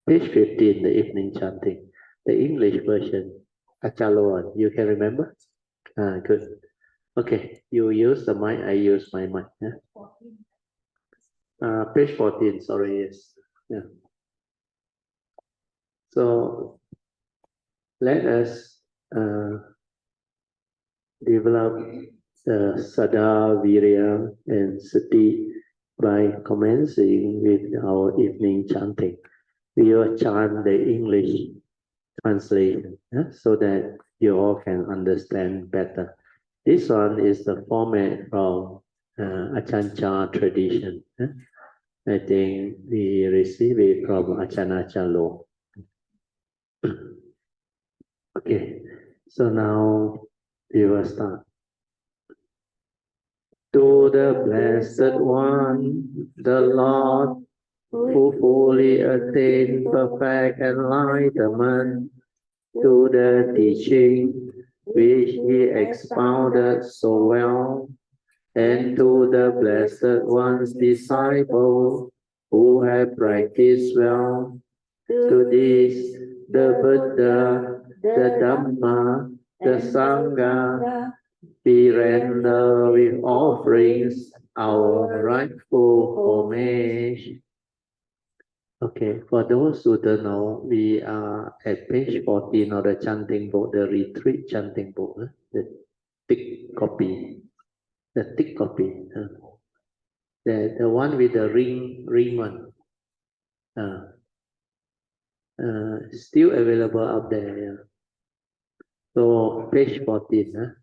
Page 15, the evening chanting. The English version. Achalon, you can remember? Good. Okay, you use the mic, I use my mic. Yeah? Page 14, sorry, yes. Yeah. So let us develop the Sada, Virya, and Sati by commencing with our evening chanting. We will chant the English translation so that you all can understand better. This one is the format from Achancha tradition. I think we receive it from Achanachalo. Okay, so now we will start. To the Blessed One, the Lord, who fully attained perfect enlightenment, to the teaching which he expounded so well, and to the Blessed One's disciple who have practiced well, to this the Buddha, the Dhamma, the Sangha, we render with offerings our rightful homage. Okay, for those who don't know, we are at page 14 of the chanting book, the retreat chanting book, the thick copy. The thick copy. The one with the ring one. Still available out there. Yeah. So page 14.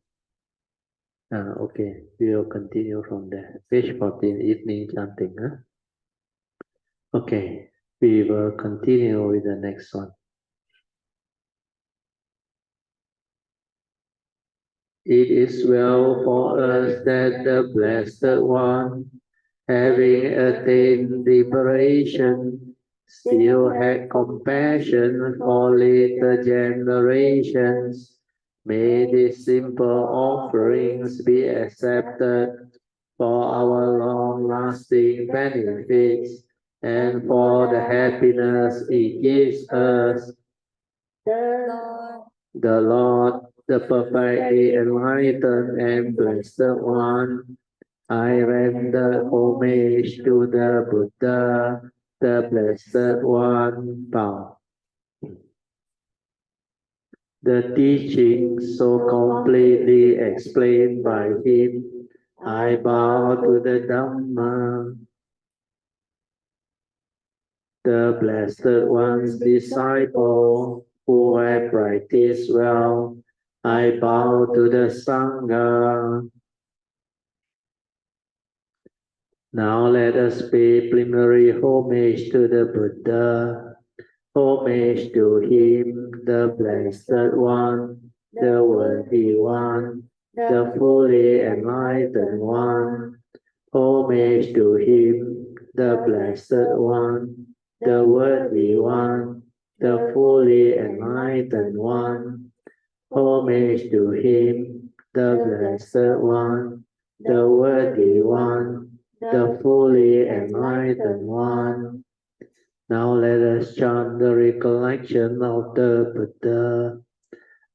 Okay, we will continue from there. Page 14, evening chanting. Okay, we will continue with the next one. It is well for us that the Blessed One, having attained liberation, still had compassion for later generations. May these simple offerings be accepted for our long-lasting benefits and for the happiness it gives us. The Lord, the perfectly enlightened and Blessed One, I render homage to the Buddha, the Blessed One, Bow. The teaching so completely explained by him, I bow to the Dhamma. The Blessed One's disciple, who have practiced well, I bow to the Sangha. Now let us pay preliminary homage to the Buddha, homage to him, the Blessed One, the Worthy One, the fully enlightened One, homage to him, the Blessed One, the Worthy One, the fully enlightened One, homage to him, the Blessed One, the Worthy One, the fully enlightened One. Now let us chant the recollection of the Buddha.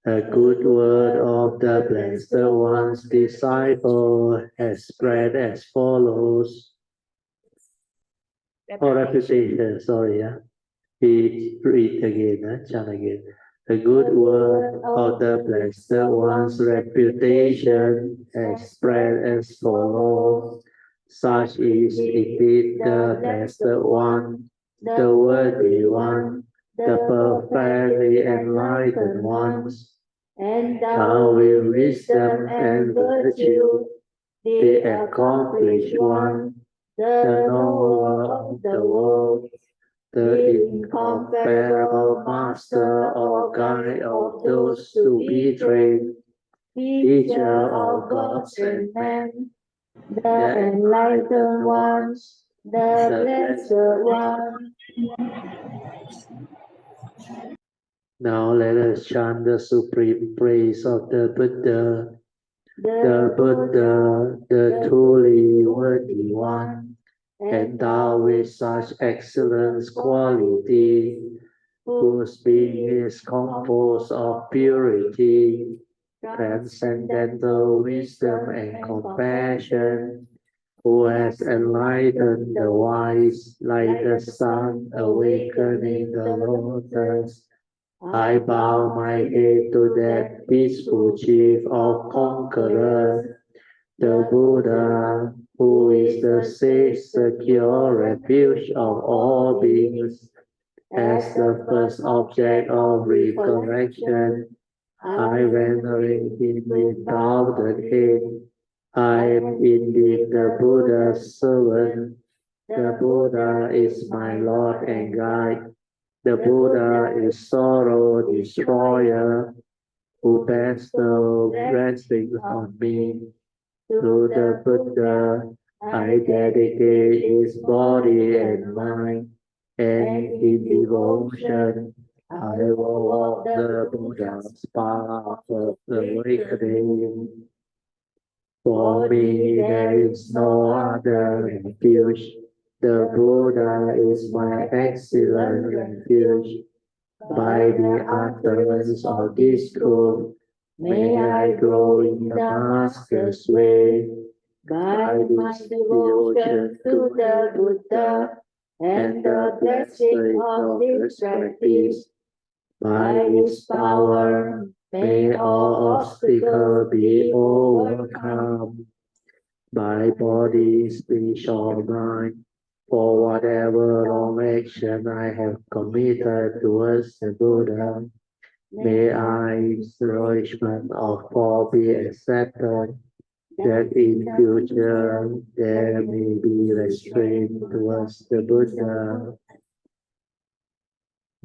A good word of the Blessed One's disciple has spread as follows. Reputation, sorry, we read again, chant again. The good word of the Blessed One's reputation has spread as follows. Such is indeed the Blessed One, the Worthy One, the perfectly enlightened ones, endowed with wisdom and virtue, the accomplished one, the knower of the world, the incomparable master or guide of those to be trained, teacher of gods and men, the enlightened ones, the Blessed One. Now let us chant the supreme praise of the Buddha, the truly worthy one, endowed with such excellent quality, whose being is composed of purity, transcendental wisdom and compassion, who has enlightened the wise like the sun awakening the lotus. I bow my head to that peaceful chief of conquerors, the Buddha, who is the safe, secure refuge of all beings. As the first object of recollection, I venerate him with bowed head. I am indeed the Buddha's servant. The Buddha is my Lord and guide. The Buddha is sorrow destroyer, who bestows blessings on me. To the Buddha, I dedicate his body and mind, and in devotion, I will walk the Buddha's path of awakening. For me, there is no other refuge. The Buddha is my excellent refuge. By the utterance of this truth, may I grow in the Master's way. By this devotion to the Buddha and the blessing of this practice, by his power, may all obstacles be overcome. By body, speech, or mind, for whatever wrong action I have committed towards the Buddha, may his judgment of all be accepted, that in future there may be restraint towards the Buddha.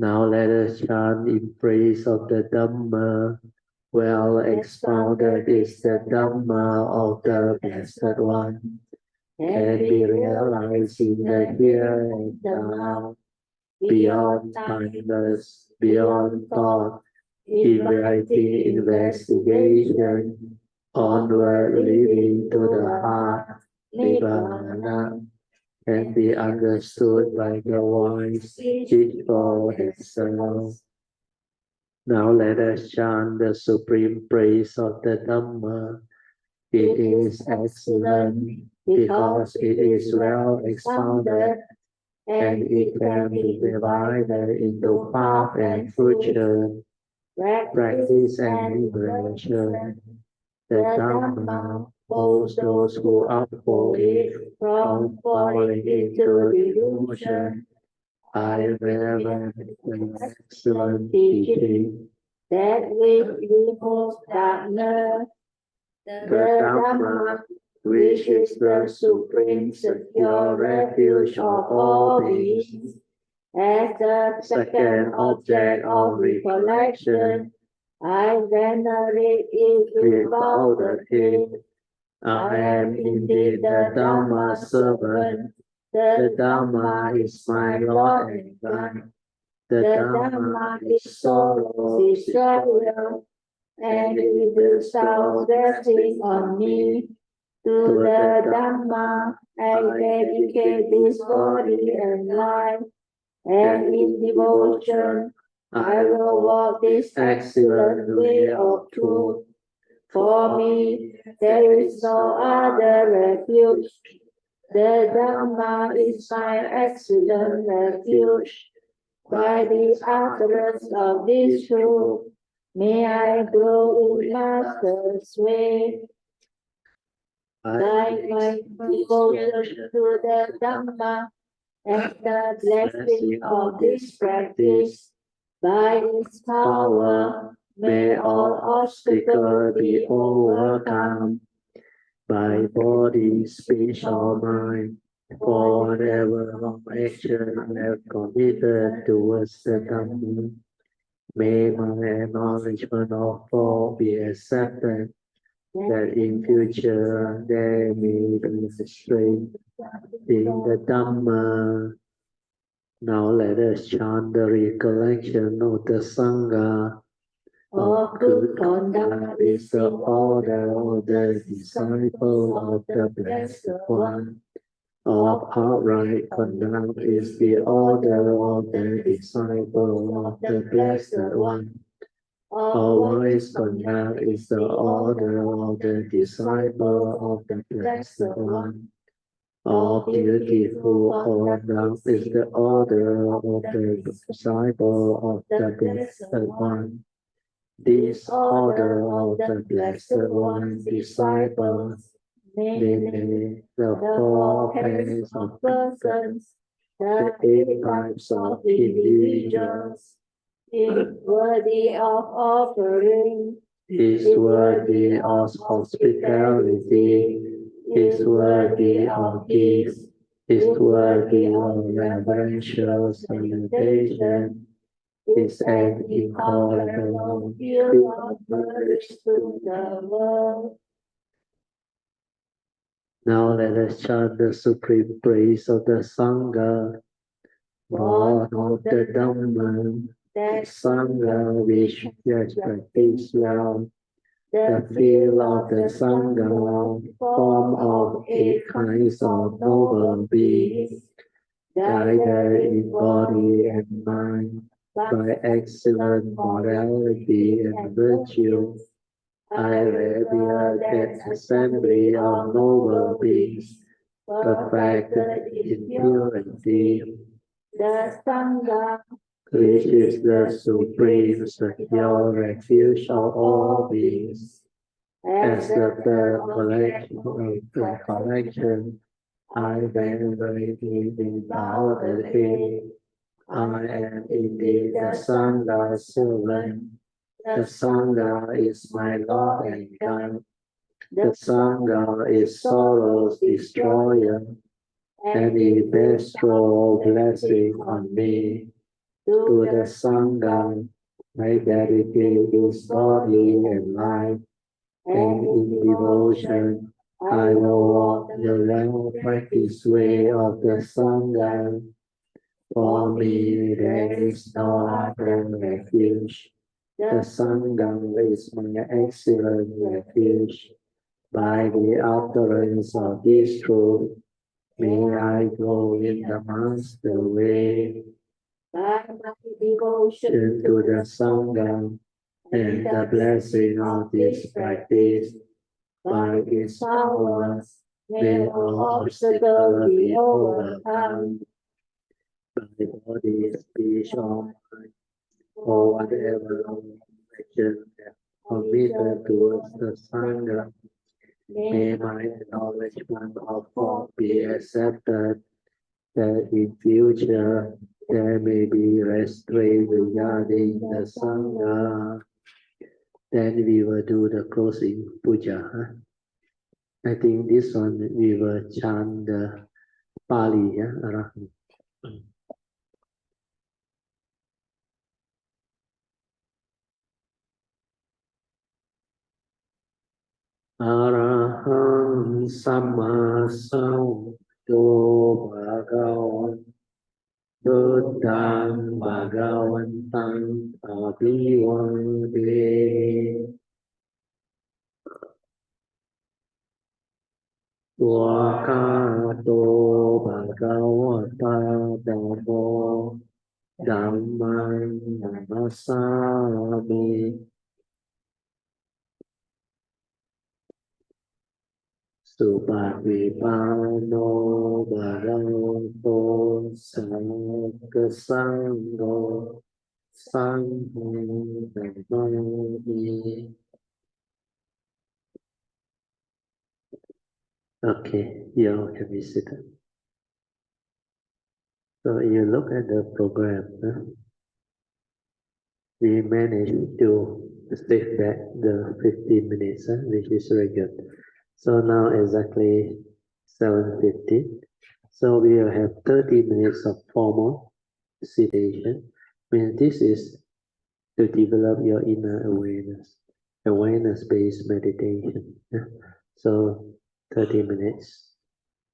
Now let us chant in praise of the Dhamma. Well expounded is the Dhamma of the Blessed One, can be realized in the here and now, beyond timeless, beyond thought, inviting investigation, onward leading to the heart, Nibbana, can be understood by the wise, teachable itself. Now let us chant the supreme praise of the Dhamma. It is excellent because it is well expounded, and it can be divided into path and future, practice and liberation. The Dhamma holds those who uphold it from falling into delusion. I reverence the excellent teaching that which removes darkness, the Dhamma, which is the supreme secure refuge of all beings. As the second object of recollection, I venerate it with bowed head. I am indeed the Dhamma's servant. The Dhamma is my Lord and guide. The Dhamma is sorrow destroyer, and it bestows blessing on me. To the Dhamma I dedicate this body and life, and in devotion I will walk this excellent way of truth. For me, there is no other refuge. The Dhamma is my excellent refuge. By the utterance of this truth, may I grow in Master's way. By my devotion to the Dhamma and the blessing of this practice, by its power, may all obstacles be overcome. By body, speech, or mind, for whatever wrong action I have committed towards the Dhamma, may my acknowledgement of all be accepted, that in future there may be restraint in the Dhamma. Now let us chant the recollection of the Sangha. All good conduct is the order of the disciple of the Blessed One. of upright conduct is the order of the disciple of the Blessed One. Of wise conduct is the order of the disciple of the Blessed One. Of beautiful conduct is the order of the disciple of the Blessed One. This order of the Blessed One disciples, namely the four pairs of persons, the 8 types of individuals, is worthy of offering, is worthy of hospitality, is worthy of gifts, is worthy of reverential salutation, is an incomparable gift of mercy to the world. Now let us chant the supreme praise of the Sangha, born of the Dhamma, that Sangha which has practiced well, the field of the Sangha, form of 8 kinds of noble beings, guided in body and mind by excellent morality and virtue. I revere that assembly of noble beings, perfected in purity, the Sangha, which is the supreme secure refuge of all beings. As the third collection, I venerately bow at him. I am indeed the Sangha's servant. The Sangha is my Lord and God. The Sangha is sorrow's destroyer, and he bestows blessing on me. To the Sangha, I dedicate his body and life, and in devotion, I will walk the well-practiced way of the Sangha. For me, there is no other refuge. The Sangha is my excellent refuge. By the utterance of this truth, may I go in the Master way. By my devotion to the Sangha and the blessing of this practice, by its powers, may all obstacles be overcome. By body, speech, or mind, or whatever action committed towards the Sangha, may my acknowledgement of God be accepted, that in future there may be restraint regarding the Sangha. Then we will do the closing puja. I think this one we will chant the Pali. Arahang Samma Sambuddho Bhagavan Buddhang Bhagavantang Abhivande Wakato Bhagavata Dhammo Dhammang Namasami Supatipano Bhagavato Sangha Sangha Dhammami. Okay, you all can be seated. So you look at the program, we managed to stay back the 15 minutes, which is very good. So now exactly 7:50. So we will have 30 minutes of formal citation. I mean, this is to develop your inner awareness, awareness-based meditation. So 30 minutes,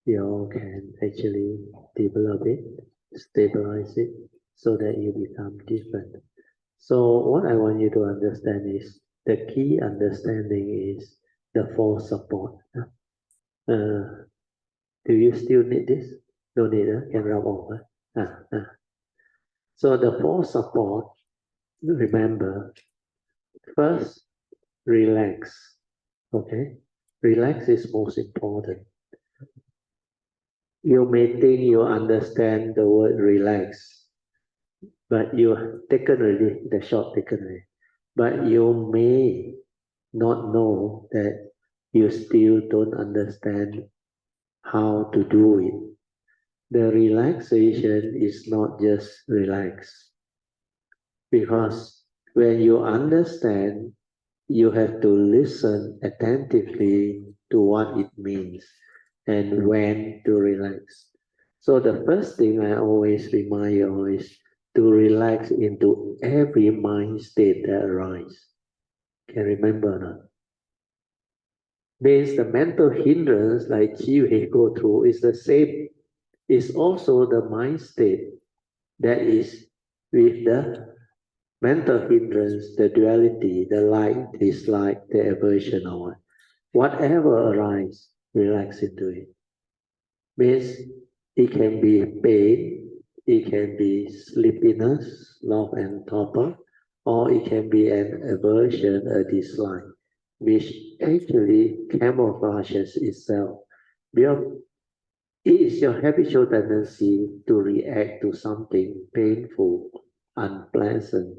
you all can actually develop it, stabilize it, so that you become different. So what I want you to understand is, the key understanding is the four support. Do you still need this? Don't need it, can rub off. So the four support, remember, first, relax. Okay? Relax is most important. You may think you understand the word relax, but you have taken already, the shot taken already. But you may not know that you still don't understand how to do it. The relaxation is not just relax. Because when you understand, you have to listen attentively to what it means and when to relax. So the first thing I always remind you is to relax into every mind state that arises. Can remember that? Means the mental hindrance like Zhou go through is the same. It's also the mind state that is with the mental hindrance, the duality, the like, dislike, the aversion or what. Whatever arises, relax into it. Means it can be pain, it can be sleepiness, love and torpor, or it can be an aversion, a dislike, which actually camouflages itself. Because it is your habitual tendency to react to something painful, unpleasant,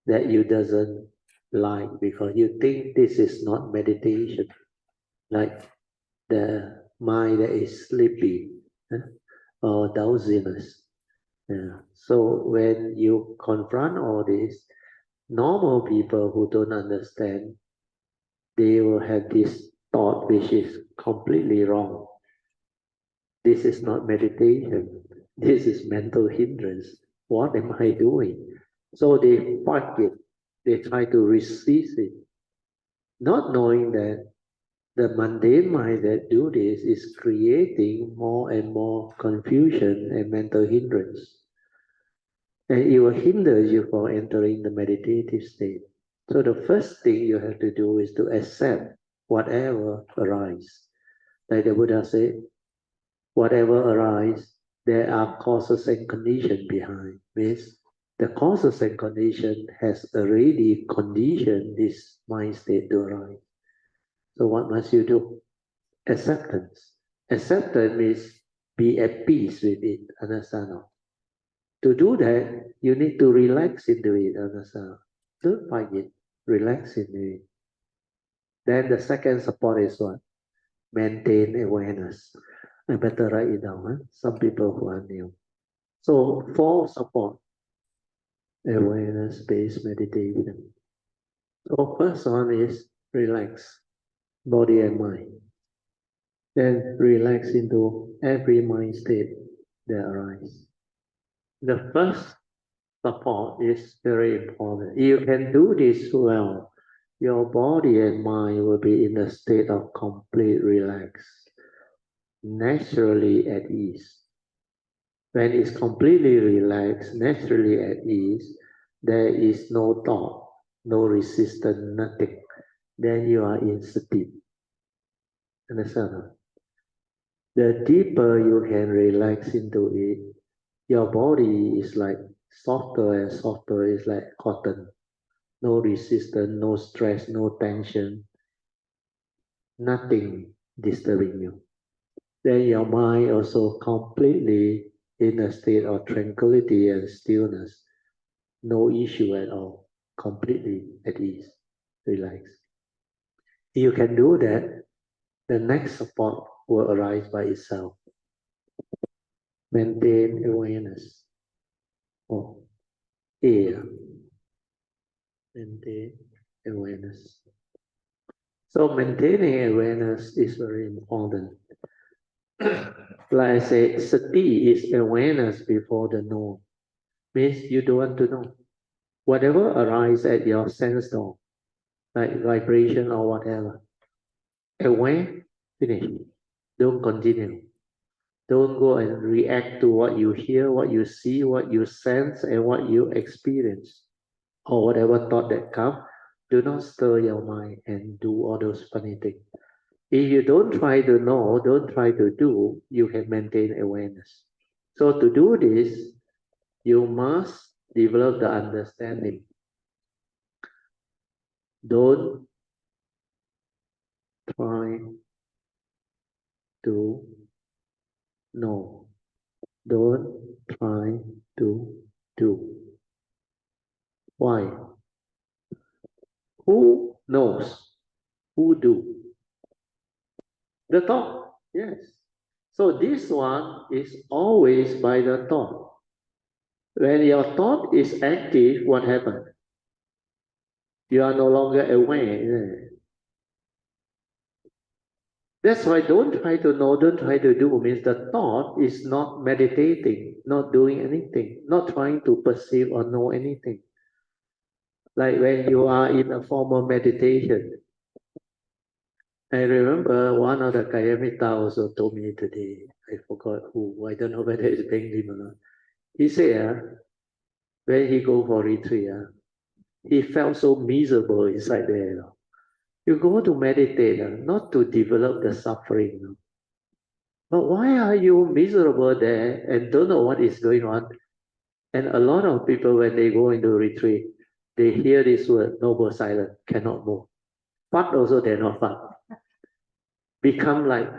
that you doesn't like because you think this is not meditation. Like the mind that is sleepy or drowsiness. So when you confront all this, normal people who don't understand, they will have this thought which is completely wrong. This is not meditation. This is mental hindrance. What am I doing? So they fight it. They try to resist it, not knowing that the mundane mind that do this is creating more and more confusion and mental hindrance. And it will hinder you from entering the meditative state. So the first thing you have to do is to accept whatever arises. Like the Buddha said, whatever arises, there are causes and conditions behind. Means the causes and condition has already conditioned this mind state to arise. So what must you do? Acceptance. Acceptance means be at peace with it, understand? To do that, you need to relax into it, understand? Don't fight it, relax into it. Then the second support is what? Maintain awareness. I better write it down, huh? Some people who are new. So four support, awareness-based meditation. So first one is relax, body and mind. Then relax into every mind state that arises. The first support is very important. You can do this well, your body and mind will be in a state of complete relax, naturally at ease. When it's completely relaxed, naturally at ease, there is no thought, no resistance, nothing. Then you are in sati. Understand? The deeper you can relax into it, your body is like softer and softer, it's like cotton. No resistance, no stress, no tension, nothing disturbing you. Then your mind also completely in a state of tranquility and stillness. No issue at all, completely at ease, relaxed. You can do that, the next support will arise by itself. Maintain awareness of air. Maintain awareness. So maintaining awareness is very important. Like I say, sati is awareness before the know. Means you don't want to know. Whatever arises at your sense door, like vibration or whatever, aware, finish. Don't continue. Don't go and react to what you hear, what you see, what you sense, and what you experience, or whatever thought that comes. Do not stir your mind and do all those funny things. If you don't try to know, don't try to do, you can maintain awareness. So to do this, you must develop the understanding. Don't try to know. Don't try to do. Why? Who knows? Who do? The thought. Yes. So this one is always by the thought. When your thought is active, what happens? You are no longer aware. That's why don't try to know, don't try to do means the thought is not meditating, not doing anything, not trying to perceive or know anything. Like when you are in a formal meditation. I remember one of the Kayamita also told me today, I forgot who, I don't know whether it's Benjamin or not. He said, when he go for retreat, he felt so miserable inside there. You go to meditate, not to develop the suffering. But why are you miserable there and don't know what is going on? And a lot of people, when they go into retreat, they hear this word, noble silence, cannot move. But also they're not fun. Become like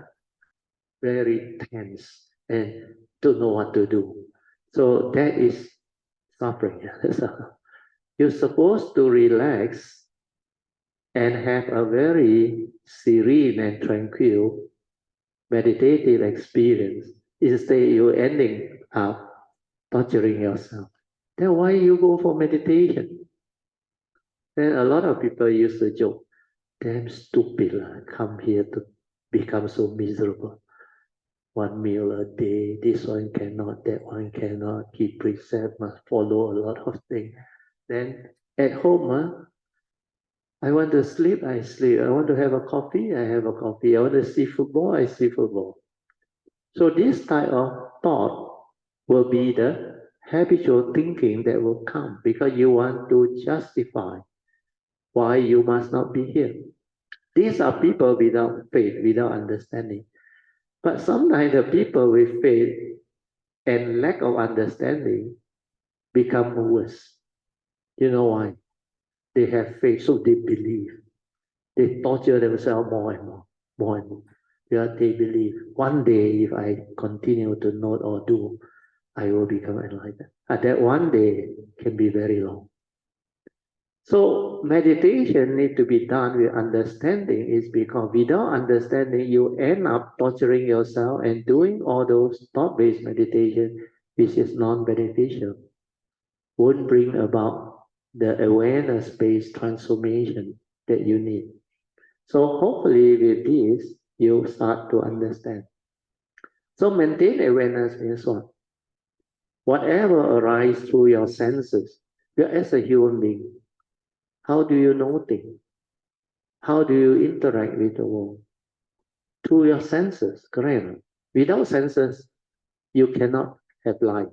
very tense and don't know what to do. So that is suffering. You're supposed to relax and have a very serene and tranquil meditative experience. Instead, you're ending up torturing yourself. Then why you go for meditation? Then a lot of people used to joke, damn stupid, come here to become so miserable. One meal a day, this one cannot, that one cannot, keep precept, must follow a lot of things. Then at home, I want to sleep, I sleep. I want to have a coffee, I have a coffee. I want to see football, I see football. So this type of thought will be the habitual thinking that will come because you want to justify why you must not be here. These are people without faith, without understanding. But sometimes the people with faith and lack of understanding become worse. You know why? They have faith, so they believe. They torture themselves more and more, more and more. Yeah, they believe one day if I continue to know or do, I will become enlightened. And that one day can be very long. So meditation need to be done with understanding is because without understanding, you end up torturing yourself and doing all those thought-based meditation, which is non-beneficial, won't bring about the awareness-based transformation that you need. So hopefully with this, you start to understand. So maintain awareness means what? Whatever arises through your senses, you as a human being, how do you know things? How do you interact with the world? Through your senses, correct? Without senses, you cannot have life.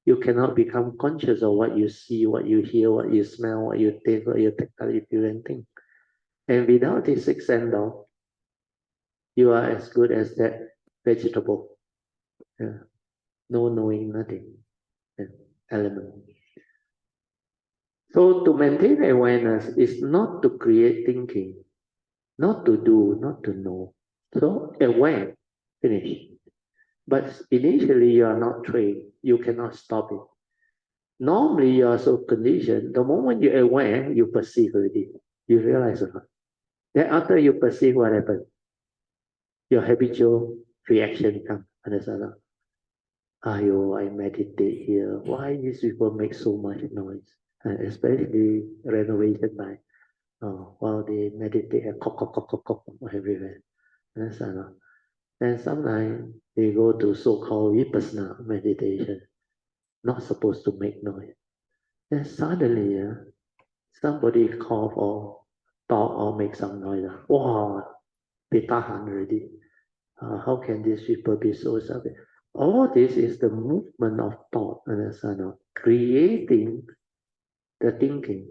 You cannot become conscious of what you see, what you hear, what you smell, what you taste, what you tactile, you feel and think. And without this sixth sense, you are as good as that vegetable. Yeah. No knowing nothing. Yeah. Element. So to maintain awareness is not to create thinking, not to do, not to know. So aware, finish. But initially you are not trained, you cannot stop it. Normally you are so conditioned, the moment you're aware, you perceive already. You realize or not? Then after you perceive what happened, your habitual reaction comes. Understand? Ayo, I meditate here. Why these people make so much noise? And especially renovation night. While they meditate, cock everywhere. Understand? And sometimes they go to so-called vipassana meditation, not supposed to make noise. Then suddenly, somebody cough or talk or make some noise. Wow, they tahan already. How can these people be so savvy? All this is the movement of thought, understand? Creating the thinking.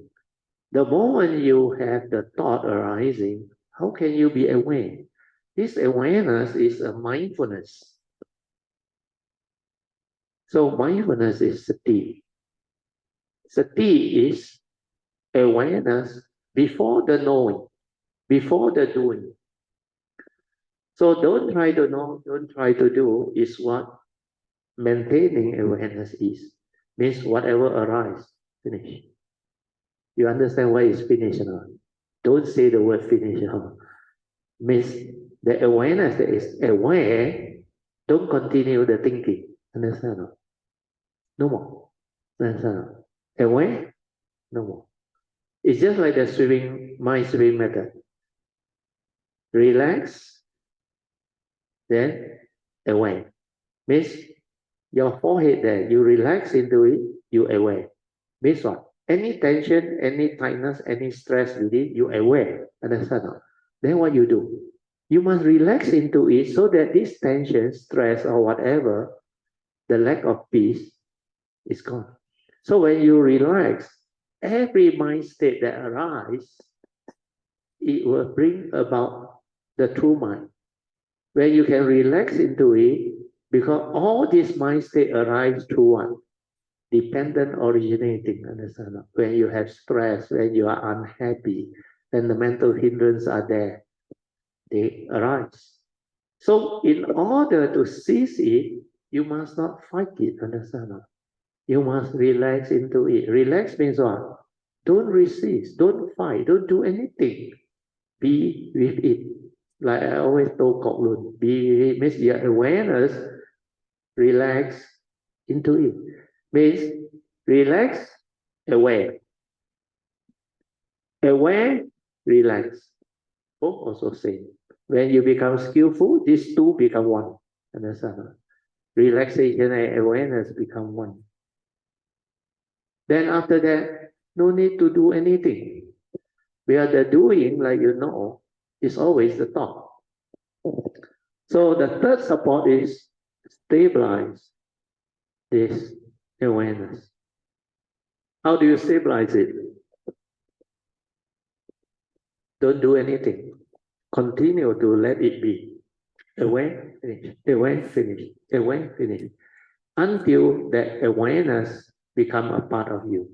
The moment you have the thought arising, how can you be aware? This awareness is a mindfulness. So mindfulness is sati. Sati is awareness before the knowing, before the doing. So don't try to know, don't try to do is what maintaining awareness is. Means whatever arises, finish. You understand why it's finished or not? Don't say the word finish. Means the awareness that is aware, don't continue the thinking. Understand or not? No more. Understand or not? Aware, no more. It's just like the swimming, mind swimming method. Relax, then aware. Means your forehead there, you relax into it, you aware. Means what? Any tension, any tightness, any stress within, you aware. Understand? Or not? Then what you do? You must relax into it so that this tension, stress, or whatever, the lack of peace is gone. So when you relax, every mind state that arises, it will bring about the true mind. When you can relax into it, because all this mind state arrives through one dependent originating. Understand? When you have stress, when you are unhappy, when the mental hindrances are there, they arise. So in order to seize it, you must not fight it. Understand? You must relax into it. Relax means what? Don't resist, don't fight, don't do anything. Be with it. Like I always told Kok Lun, be with it means your awareness, relax into it. Means relax, aware. Aware, relax. Both also same. When you become skillful, these two become one. Understand? Relaxation and awareness become one. Then after that, no need to do anything. Where the doing, like you know, is always the thought. So the third support is stabilize this awareness. How do you stabilize it? Don't do anything. Continue to let it be. Aware, finish. Aware, finish. Aware, finish. Until that awareness become a part of you.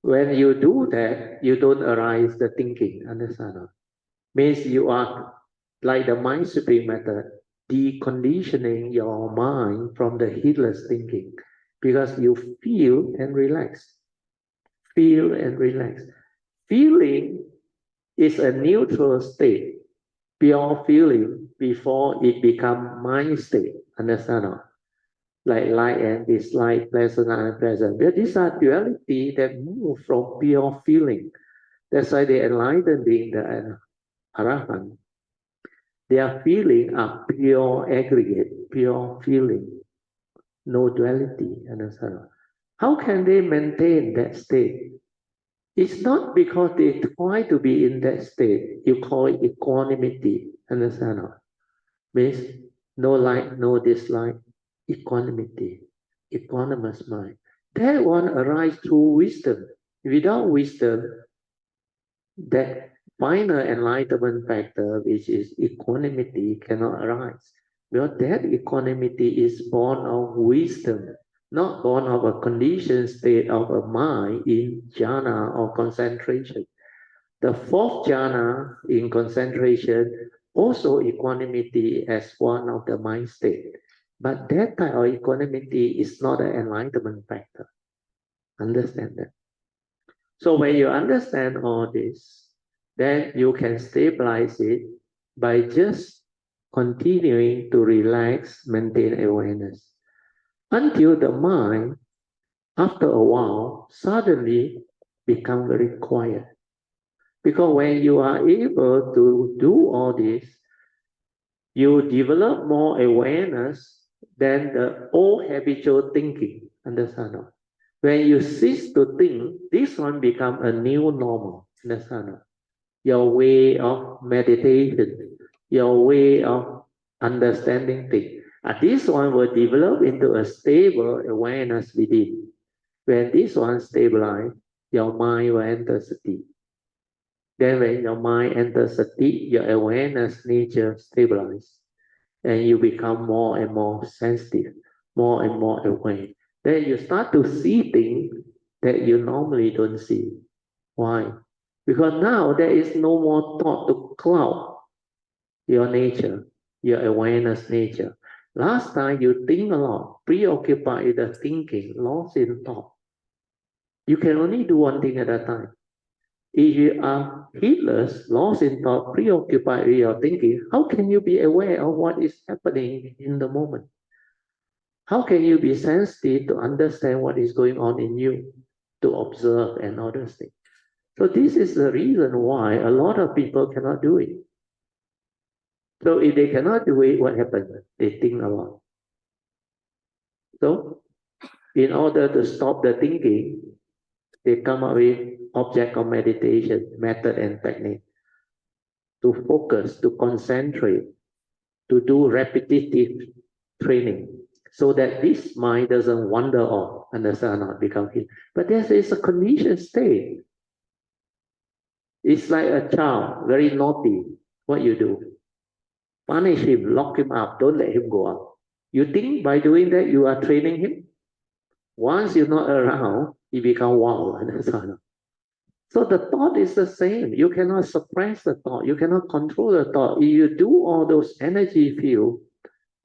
When you do that, you don't arise the thinking. Understand? Means you are like the mind sweeping method, deconditioning your mind from the heedless thinking, because you feel and relax. Feel and relax. Feeling is a neutral state, pure feeling before it become mind state. Understand? Like and dislike, pleasant and unpleasant. But these are duality that move from pure feeling. That's why the enlightened being the Arahant, their feeling are pure aggregate, pure feeling, no duality. Understand? How can they maintain that state? It's not because they try to be in that state. You call it equanimity. Understand? Means no like, no dislike, equanimity, equanimous mind. That one arises through wisdom. Without wisdom, that final enlightenment factor, which is equanimity, cannot arise. Because that equanimity is born of wisdom, not born of a conditioned state of a mind in jhana or concentration. The fourth jhana in concentration, also equanimity as one of the mind state. But that type of equanimity is not an enlightenment factor. Understand that? So when you understand all this, then you can stabilize it by just continuing to relax, maintain awareness, until the mind, after a while, suddenly become very quiet. Because when you are able to do all this, you develop more awareness than the old habitual thinking. Understand? When you cease to think, this one become a new normal. Understand? Your way of meditation, your way of understanding things. And this one will develop into a stable awareness within. When this one stabilizes, your mind will enter sati. Then when your mind enters sati, your awareness nature stabilizes, and you become more and more sensitive, more and more aware. Then you start to see things that you normally don't see. Why? Because now there is no more thought to cloud your nature, your awareness nature. Last time you think a lot, preoccupied with the thinking, lost in thought. You can only do one thing at a time. If you are heedless, lost in thought, preoccupied with your thinking, how can you be aware of what is happening in the moment? How can you be sensitive to understand what is going on in you, to observe and all those things? So this is the reason why a lot of people cannot do it. So if they cannot do it, what happens? They think a lot. So in order to stop the thinking, they come up with object of meditation, method and technique to focus, to concentrate, to do repetitive training so that this mind doesn't wander off, understand, not become hit. But there is a conditioned state. It's like a child, very naughty. What you do? Punish him, lock him up, don't let him go out. You think by doing that you are training him? Once you're not around, he become wild, understand? So the thought is the same. You cannot suppress the thought. You cannot control the thought. If you do all those energy field,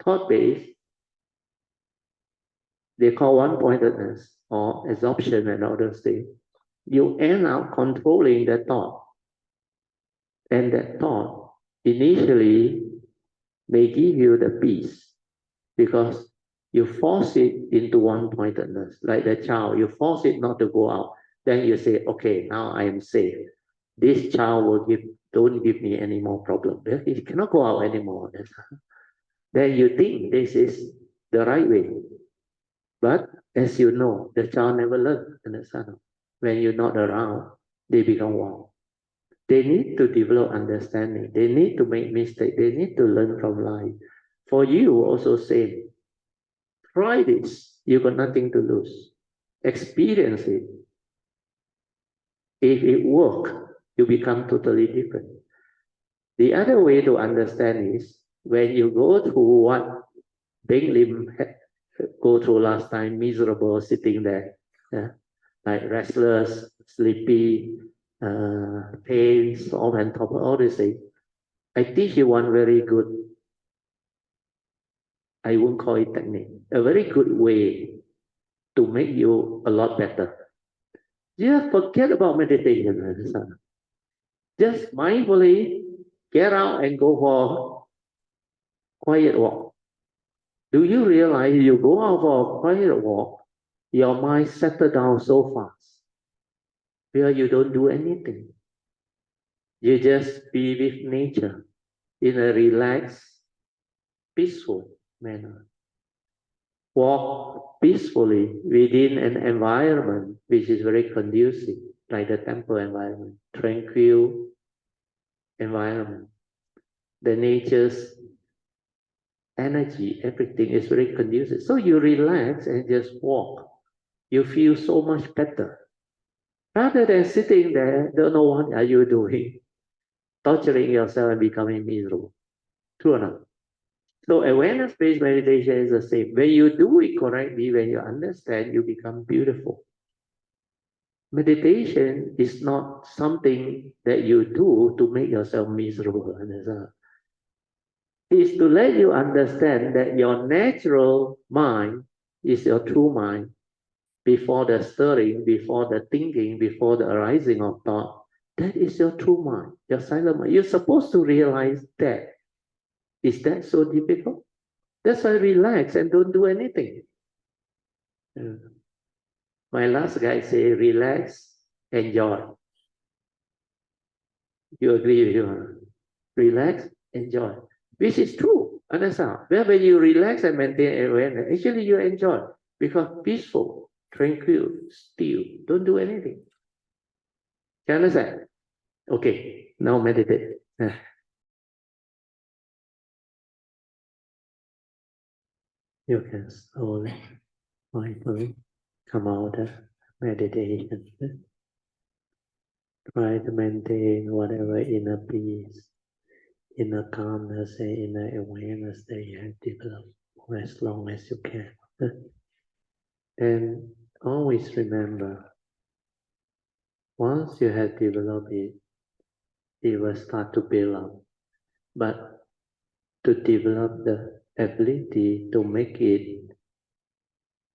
thought-based, they call one-pointedness or absorption and all those things. You end up controlling the thought. And that thought initially may give you the peace because you force it into one-pointedness. Like the child, you force it not to go out. Then you say, okay, now I am safe. This child don't give me any more problem. He cannot go out anymore. Then you think this is the right way. But as you know, the child never learns. Understand? When you're not around, they become wild. They need to develop understanding. They need to make mistakes. They need to learn from life. For you, also same. Try this. You got nothing to lose. Experience it. If it works, you become totally different. The other way to understand is when you go through what Bing Lim go through last time, miserable, sitting there, like restless, sleepy, pain, storm, and top of all this thing. I teach you one very good, I won't call it technique, a very good way to make you a lot better. Just forget about meditation. Just mindfully get out and go for quiet walk. Do you realize you go out for a quiet walk, your mind settles down so fast, where you don't do anything. You just be with nature in a relaxed, peaceful manner. Walk peacefully within an environment which is very conducive, like the temple environment, tranquil environment. The nature's energy, everything is very conducive. So you relax and just walk. You feel so much better. Rather than sitting there, don't know what are you doing, torturing yourself and becoming miserable. True or not? So awareness-based meditation is the same. When you do it correctly, when you understand, you become beautiful. Meditation is not something that you do to make yourself miserable. It's to let you understand that your natural mind is your true mind before the stirring, before the thinking, before the arising of thought. That is your true mind, your silent mind. You're supposed to realize that. Is that so difficult? That's why relax and don't do anything. My last guy say, relax, enjoy. You agree with him? Relax, enjoy. Which is true. Understand? When you relax and maintain awareness, actually you enjoy because peaceful, tranquil, still. Don't do anything. You understand? Okay, now meditate. You can slowly, mindfully come out of meditation. Try to maintain whatever inner peace, inner calmness, and inner awareness that you have developed for as long as you can. And always remember, once you have developed it, it will start to build up. But to develop the ability to make it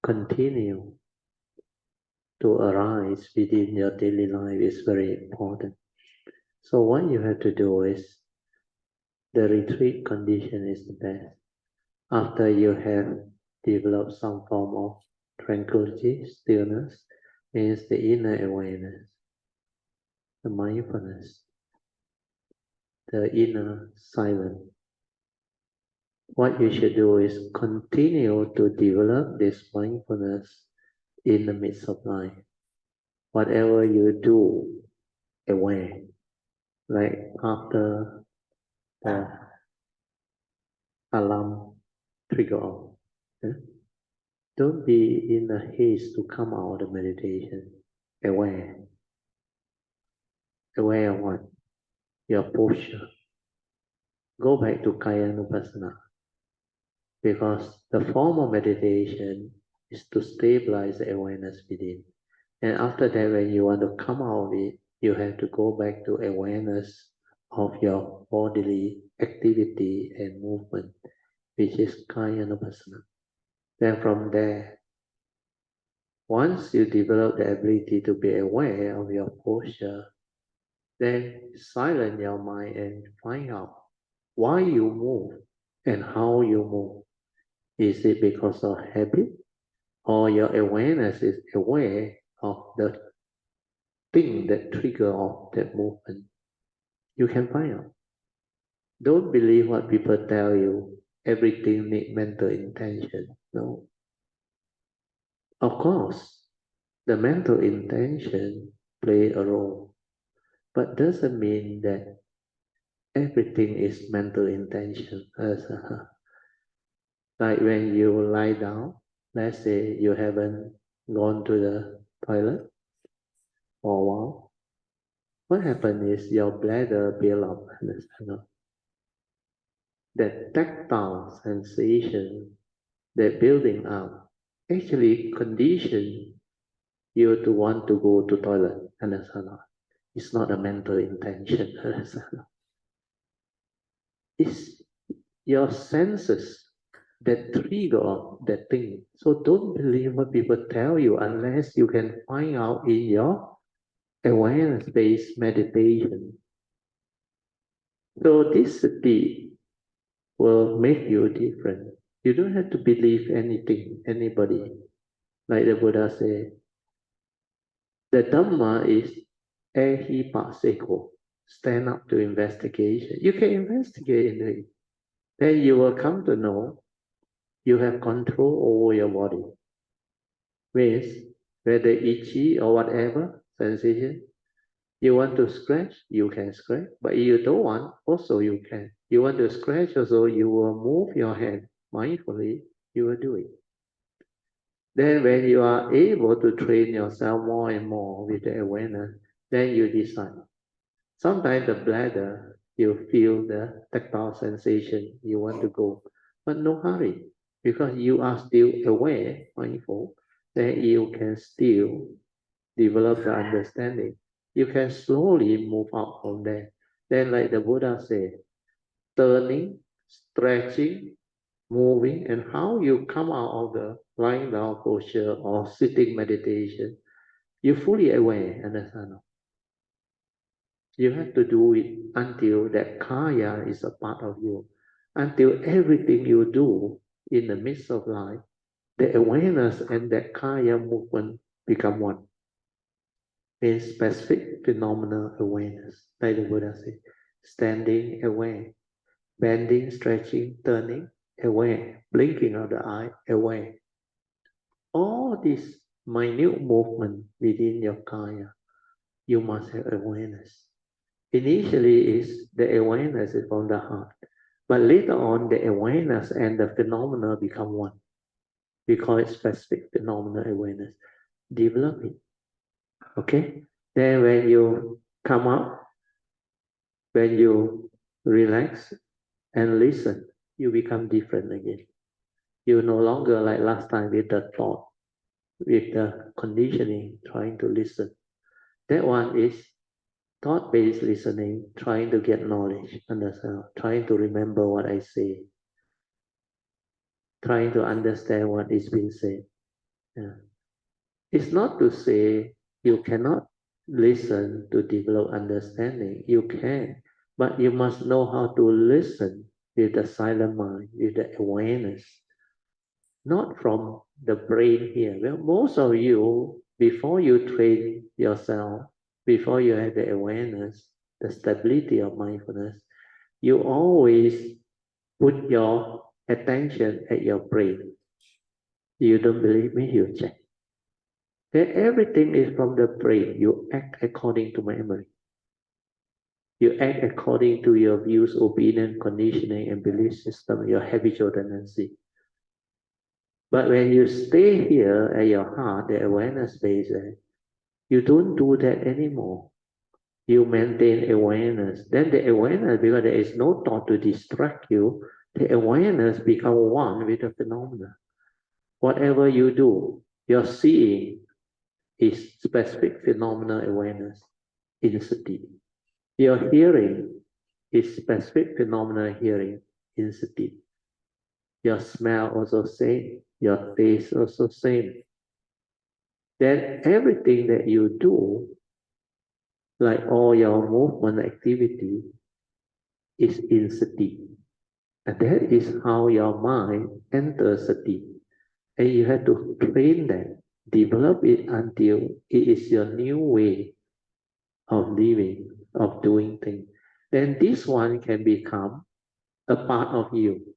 continue to arise within your daily life is very important. So what you have to do is, the retreat condition is the best. After you have developed some form of tranquility, stillness, means the inner awareness, the mindfulness, the inner silence. What you should do is continue to develop this mindfulness in the midst of life. Whatever you do, aware. Like after the alarm trigger off. Don't be in a haste to come out of meditation. Aware. Aware of what? Your posture. Go back to Kayanupassana. Because the form of meditation is to stabilize the awareness within. And after that, when you want to come out of it, you have to go back to awareness of your bodily activity and movement, which is Kayanupassana. Then from there, once you develop the ability to be aware of your posture, then silence your mind and find out why you move and how you move. Is it because of habit, or your awareness is aware of the thing that trigger off that movement? You can find out. Don't believe what people tell you. Everything needs mental intention. No. Of course, the mental intention play a role, but doesn't mean that everything is mental intention. Like when you lie down, let's say you haven't gone to the toilet for a while, what happens is your bladder build up, understand? That tactile sensation, that building up, actually condition you to want to go to toilet, understand? It's not a mental intention, understand? It's your senses that trigger that thing. So don't believe what people tell you unless you can find out in your awareness-based meditation. So this sati will make you different. You don't have to believe anything, anybody. Like the Buddha said, the Dhamma is ehi paseko. Stand up to investigation. You can investigate in it. Then you will come to know you have control over your body. Means whether itchy or whatever sensation, you want to scratch, you can scratch. But if you don't want, also you can. You want to scratch also, you will move your hand mindfully, you will do it. Then when you are able to train yourself more and more with the awareness, then you decide. Sometimes the bladder, you feel the tactile sensation, you want to go. But no hurry, because you are still aware, mindful, then you can still develop the understanding. You can slowly move out from there. Then like the Buddha said, turning, stretching, moving, and how you come out of the lying down posture or sitting meditation, you're fully aware, understand? You have to do it until that kaya is a part of you. Until everything you do in the midst of life, the awareness and that kaya movement become one. In specific phenomenal awareness, like the Buddha said, standing aware, bending, stretching, turning, aware, blinking of the eye, aware. All this minute movement within your kaya, you must have awareness. Initially, is the awareness is from the heart, but later on, the awareness and the phenomena become one. We call it specific phenomenal awareness. Develop it. Okay? Then when you come up when you relax and listen. You become different again. You no longer like last time with the thought, with the conditioning, trying to listen. That one is thought-based listening, trying to get knowledge, understand, trying to remember what I say, trying to understand what is being said. Yeah. It's not to say you cannot listen to develop understanding. You can, but you must know how to listen with the silent mind, with the awareness, not from the brain here. Well, most of you, before you train yourself, before you have the awareness, the stability of mindfulness, you always put your attention at your brain. You don't believe me? You check. That everything is from the brain. You act according to memory. You act according to your views, opinion, conditioning, and belief system, your habitual tendency. But when you stay here at your heart, the awareness base, you don't do that anymore. You maintain awareness. Then the awareness, because there is no thought to distract you, the awareness becomes one with the phenomena. Whatever you do, your seeing is specific phenomena awareness in sati. Your hearing is specific phenomena hearing in sati. Your smell also same, your taste also same. Then everything that you do, like all your movement activity, is in sati. And that is how your mind enters sati. And you have to train that, develop it until it is your new way of living, of doing things. Then this one can become a part of you.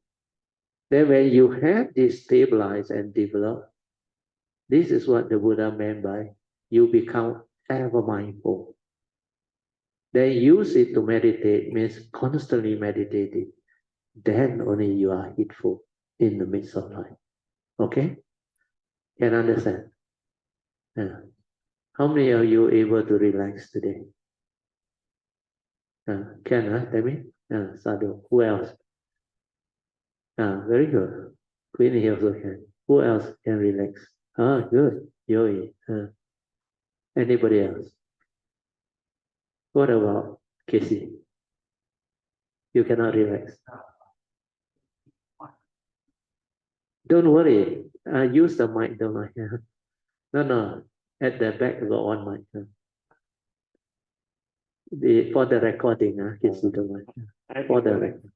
Then when you have this stabilized and developed, this is what the Buddha meant by you become ever mindful. Then use it to meditate means constantly meditating. Then only you are heedful in the midst of life. Okay? Can understand? Yeah. How many of you able to relax today? Can, tell me? Sadhu. Who else? Very good. Queenie also can. Who else can relax? Good. Yoi. Anybody else? What about Casey? You cannot relax. Don't worry. Use the mic, don't worry. No. At the back, got one mic. For the recording, Casey, don't worry. For the record.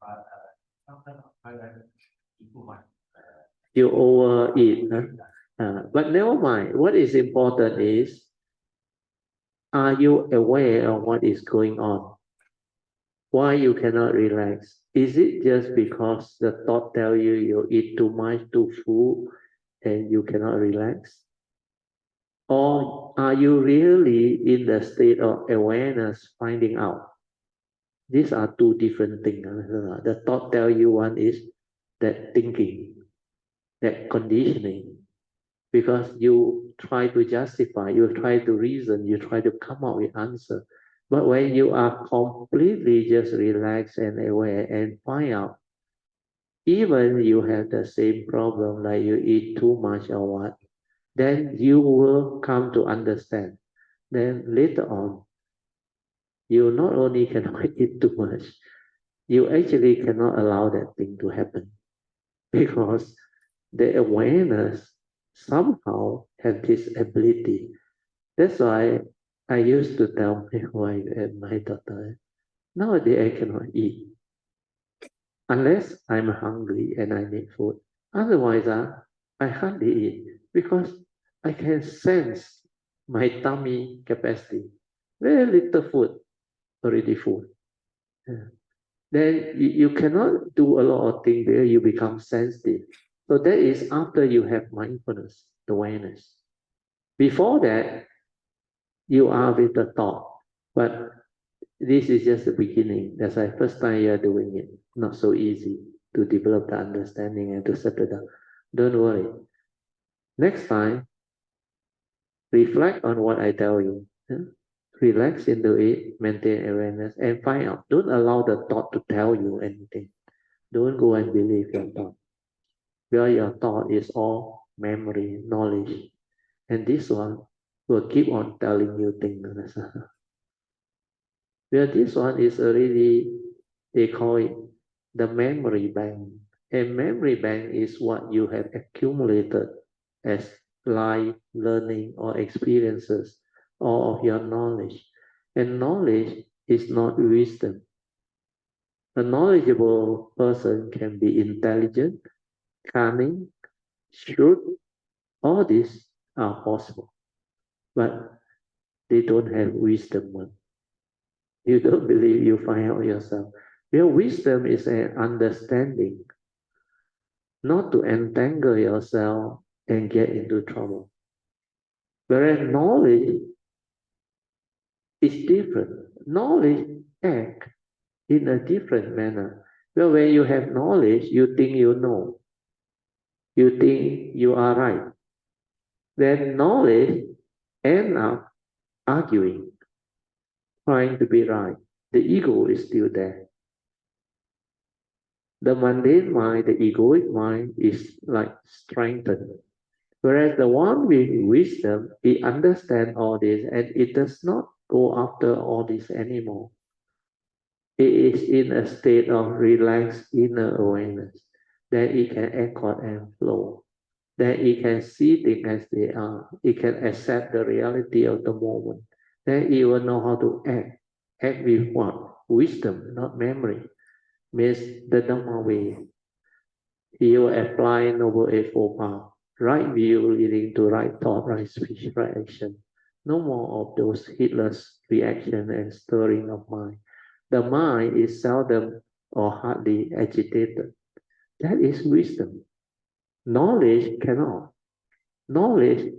You overeat. But never mind. What is important is, are you aware of what is going on? Why you cannot relax? Is it just because the thought tell you you eat too much, too full, and you cannot relax? Or are you really in the state of awareness finding out? These are two different things. The thought tell you one is that thinking, that conditioning, because you try to justify, you try to reason, you try to come up with answer. But when you are completely just relaxed and aware and find out, even you have the same problem, like you eat too much or what, then you will come to understand. Then later on, you not only cannot eat too much, you actually cannot allow that thing to happen, because the awareness somehow have this ability. That's why I used to tell my wife and my daughter, nowadays I cannot eat unless I'm hungry and I need food. Otherwise, I hardly eat because I can sense my tummy capacity. Very little food, already full. Then you cannot do a lot of things there, you become sensitive. So that is after you have mindfulness, awareness. Before that, you are with the thought. But this is just the beginning. That's why first time you are doing it. Not so easy to develop the understanding and to settle down. Don't worry. Next time, reflect on what I tell you. Relax into it, maintain awareness, and find out. Don't allow the thought to tell you anything. Don't go and believe your thought. Where your thought is all memory, knowledge. And this one will keep on telling you things. Where this one is already, they call it the memory bank. And memory bank is what you have accumulated as life, learning, or experiences, all of your knowledge. And knowledge is not wisdom. A knowledgeable person can be intelligent, cunning, shrewd. All these are possible, but they don't have wisdom. You don't believe, you find out yourself. Your wisdom is an understanding, not to entangle yourself and get into trouble. Whereas knowledge is different. Knowledge acts in a different manner. Well, when you have knowledge, you think you know. You think you are right. Then knowledge ends up arguing, trying to be right. The ego is still there. The mundane mind, the egoic mind is like strengthened. Whereas the one with wisdom, it understands all this and it does not go after all this anymore. It is in a state of relaxed inner awareness that it can accord and flow, that it can see things as they are, it can accept the reality of the moment, then it will know how to act. Act with what? Wisdom, not memory. Means the Dhamma way. He will apply Noble Eightfold Path. Right view leading to right thought, right speech, right action. No more of those heedless reaction and stirring of mind. The mind is seldom or hardly agitated. That is wisdom. Knowledge cannot. Knowledge,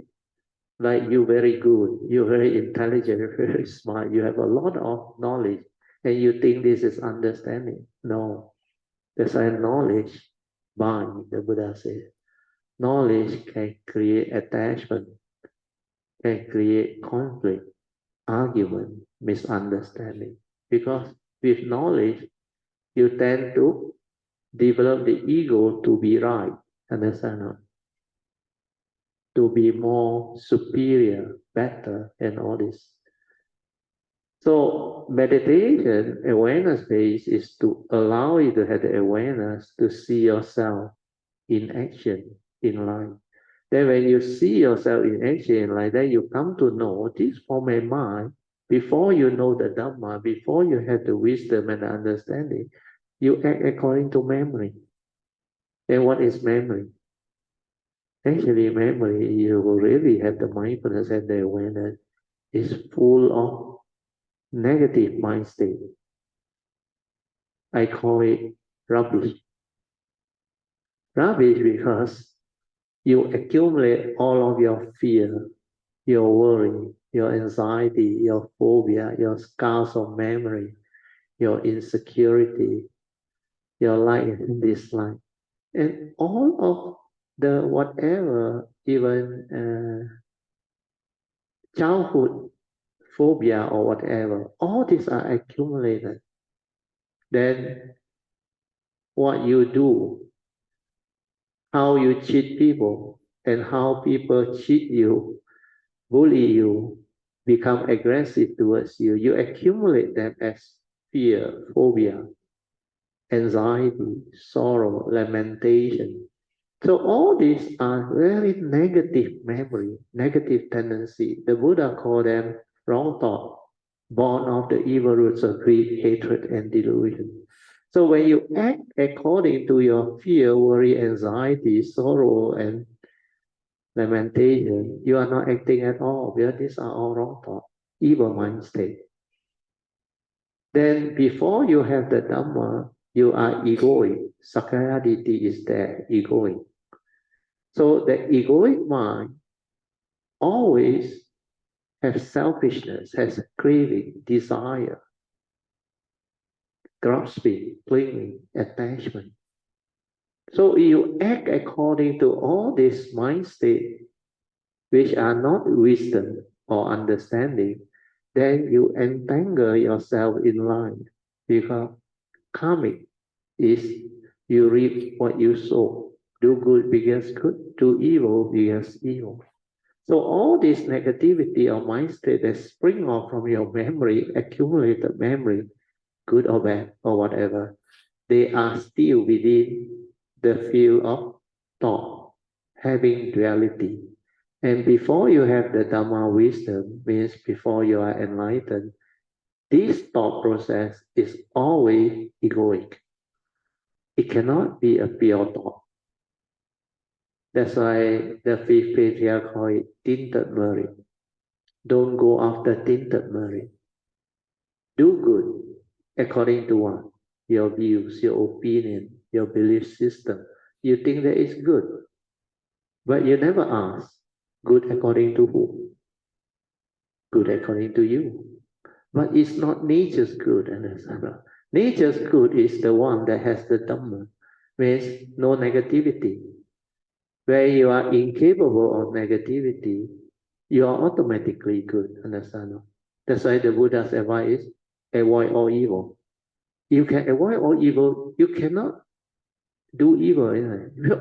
like you very good, you're very intelligent, very smart, you have a lot of knowledge, and you think this is understanding. No. That's why knowledge bind, the Buddha says. Knowledge can create attachment, can create conflict, argument, misunderstanding. Because with knowledge, you tend to develop the ego to be right, understand? Not? To be more superior, better, and all this. So meditation, awareness base is to allow you to have the awareness to see yourself in action in life. Then when you see yourself in action in life, then you come to know this from a mind. Before you know the Dhamma, before you have the wisdom and the understanding, you act according to memory. And what is memory? Actually, memory, you will really have the mindfulness and the awareness, is full of negative mind state. I call it rubbish. Rubbish because you accumulate all of your fear, your worry, your anxiety, your phobia, your scars of memory, your insecurity, your like and dislike, and all of the whatever, even childhood phobia or whatever, all these are accumulated. Then what you do, how you cheat people, and how people cheat you, bully you, become aggressive towards you, you accumulate them as fear, phobia, anxiety, sorrow, lamentation. So all these are very negative memory, negative tendency. The Buddha called them wrong thought, born of the evil roots of greed, hatred, and delusion. So when you act according to your fear, worry, anxiety, sorrow, and lamentation, you are not acting at all, because these are all wrong thought, evil mind state. Then before you have the Dhamma, you are egoic. Sakkaya Ditthi is there, egoic. So the egoic mind always has selfishness, has craving, desire, grasping, clinging, attachment. So you act according to all these mind states, which are not wisdom or understanding, then you entangle yourself in line, because karmic is you reap what you sow. Do good begets good, do evil begets evil. So all this negativity or mind state that spring off from your memory, accumulated memory, good or bad or whatever, they are still within the field of thought, having duality. And before you have the Dhamma wisdom, means before you are enlightened, this thought process is always egoic. It cannot be a pure thought. That's why the fifth patriarch call it tinted merit. Don't go after tinted merit. Do good according to what? Your views, your opinion, your belief system. You think that is good, but you never ask, good according to who? Good according to you. But it's not nature's good. Nature's good is the one that has the Dhamma, means no negativity. Where you are incapable of negativity, you are automatically good. Understand? That's why the Buddha's advice is avoid all evil. You can avoid all evil, you cannot do evil.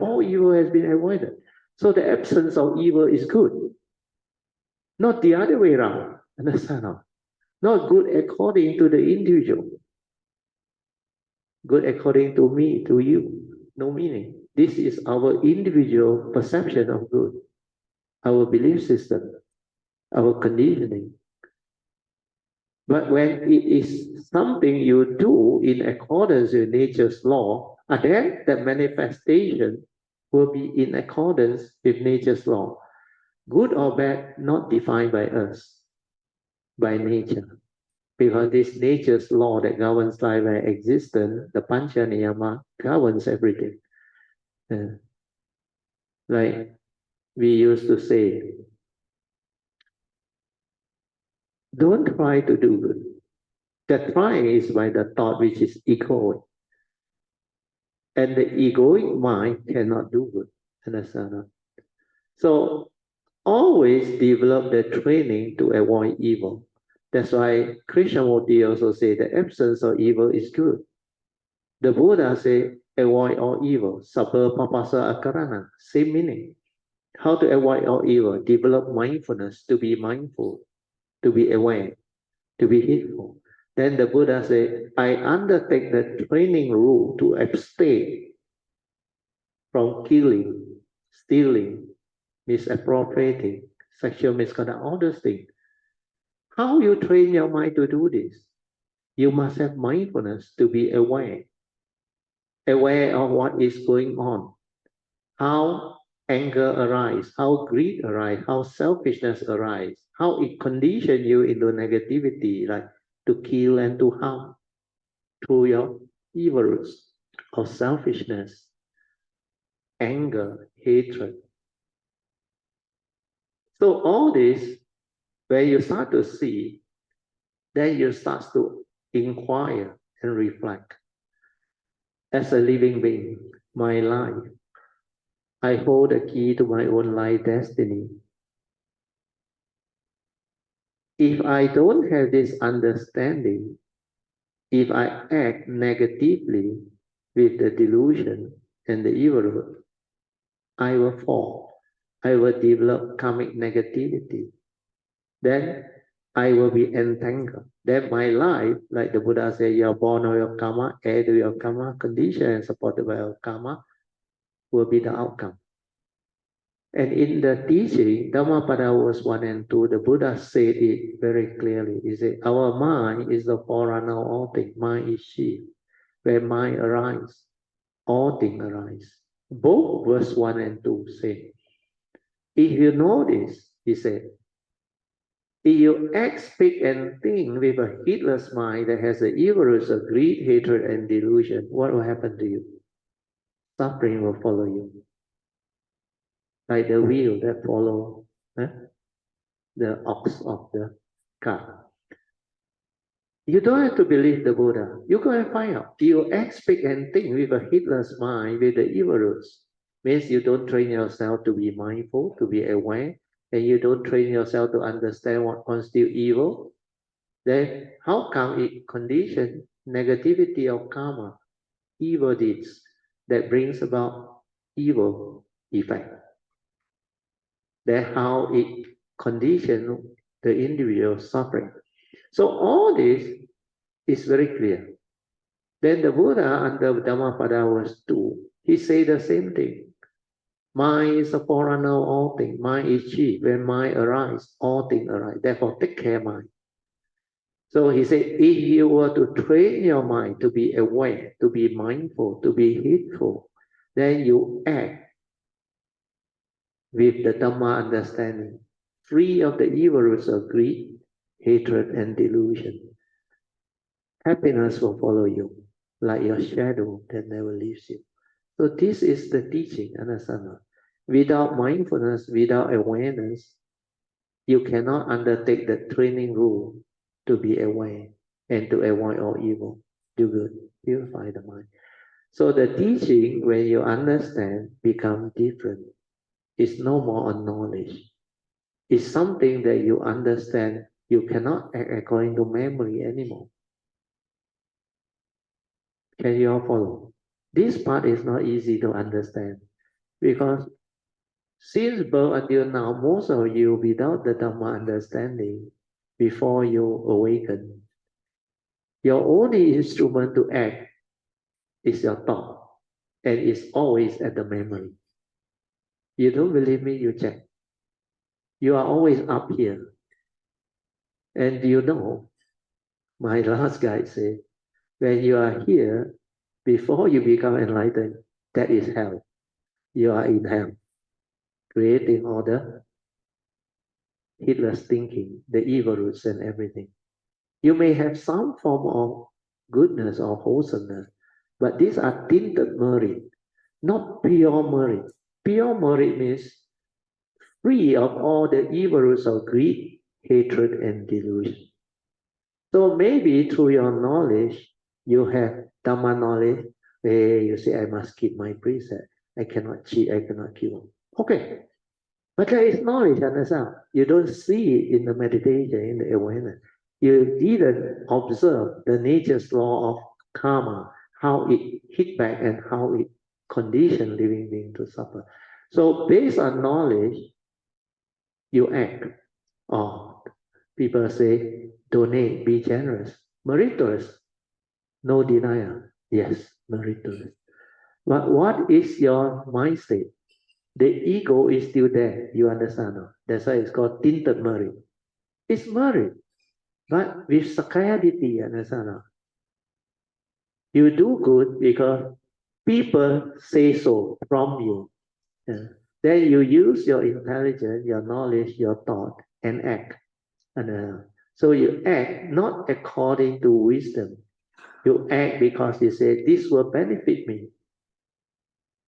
All evil has been avoided. So the absence of evil is good. Not the other way around. Understand? Not good according to the individual. Good according to me, to you. No meaning. This is our individual perception of good. Our belief system. Our conditioning. But when it is something you do in accordance with nature's law, then the manifestation will be in accordance with nature's law. Good or bad, not defined by us, by nature. Because this nature's law that governs life and existence, the Pancha Niyama, governs everything. Like we used to say, don't try to do good. The trying is by the thought which is egoic. And the egoic mind cannot do good. Understand? So always develop the training to avoid evil. That's why Krishnamurti also say the absence of evil is good. The Buddha say avoid all evil. Sabba papasa akarana. Same meaning. How to avoid all evil? Develop mindfulness, to be mindful, to be aware, to be heedful. Then the Buddha say, I undertake the training rule to abstain from killing, stealing, misappropriating, sexual misconduct, all those things. How you train your mind to do this? You must have mindfulness to be aware of what is going on, how anger arises, how greed arises, how selfishness arises, how it conditions you into negativity, like to kill and to harm through your evil roots of selfishness, anger, hatred. So all this, when you start to see, then you start to inquire and reflect. As a living being, my life, I hold the key to my own life destiny. If I don't have this understanding, if I act negatively with the delusion and the evil root, I will fall. I will develop karmic negativity. Then I will be entangled. Then my life, like the Buddha said, you are born of your karma, heir to your karma, conditioned and supported by your karma, will be the outcome. And in the teaching, Dhammapada verse 1 and 2, the Buddha said it very clearly. He said, our mind is the forerunner of all things. Mind is she. When mind arises, all things arise. Both verse 1 and 2 say, if you know this, he said, if you act, speak, and think with a heedless mind that has the evil roots of greed, hatred, and delusion, what will happen to you? Suffering will follow you. Like the wheel that follow the ox of the cart. You don't have to believe the Buddha. You go and find out. You act, speak, and think with a heedless mind, with the evil roots. Means you don't train yourself to be mindful, to be aware, and you don't train yourself to understand what constitutes evil. Then how come it conditions negativity of karma, evil deeds that brings about evil effect? Then how it conditions the individual suffering. So all this is very clear. Then the Buddha under Dhammapada verse 2, he said the same thing. Mind is a forerunner of all things. Mind is chief. When mind arises, all things arise. Therefore, take care of mind. So he said, if you were to train your mind to be aware, to be mindful, to be heedful, then you act with the Dhamma understanding, free of the evil roots of greed, hatred, and delusion. Happiness will follow you, like your shadow that never leaves you. So this is the teaching, understand? Without mindfulness, without awareness, you cannot undertake the training rule to be aware and to avoid all evil. Do good, purify the mind. So the teaching, when you understand, becomes different. It's no more a knowledge. It's something that you understand. You cannot act according to memory anymore. Can you all follow? This part is not easy to understand because since birth until now, most of you without the Dhamma understanding, before you awaken, your only instrument to act is your thought, and it's always at the memory. You don't believe me? You check. You are always up here. And you know, my last guide said, when you are here, before you become enlightened, that is hell. You are in hell, creating all the heedless thinking, the evil roots and everything. You may have some form of goodness or wholesomeness, but these are tinted merit, not pure merit. Pure merit means free of all the evil roots of greed, hatred, and delusion. So maybe through your knowledge, you have Dhamma knowledge. Hey, you say, I must keep my precept. I cannot cheat, I cannot kill. Okay. But there is knowledge, understand? You don't see it in the meditation, in the awareness. You didn't observe the nature's law of karma, how it hit back and how it condition living being to suffer. So based on knowledge, you act. Or people say, donate, be generous, meritorious, no denial. Yes, meritorious. But what is your mindset? The ego is still there. You understand? No? That's why it's called tinted merit. It's merit, but with sakayaditi, understand? No? You do good because people say so from you. Yeah. Then you use your intelligence, your knowledge, your thought, and act. And so you act not according to wisdom. You act because you say, this will benefit me.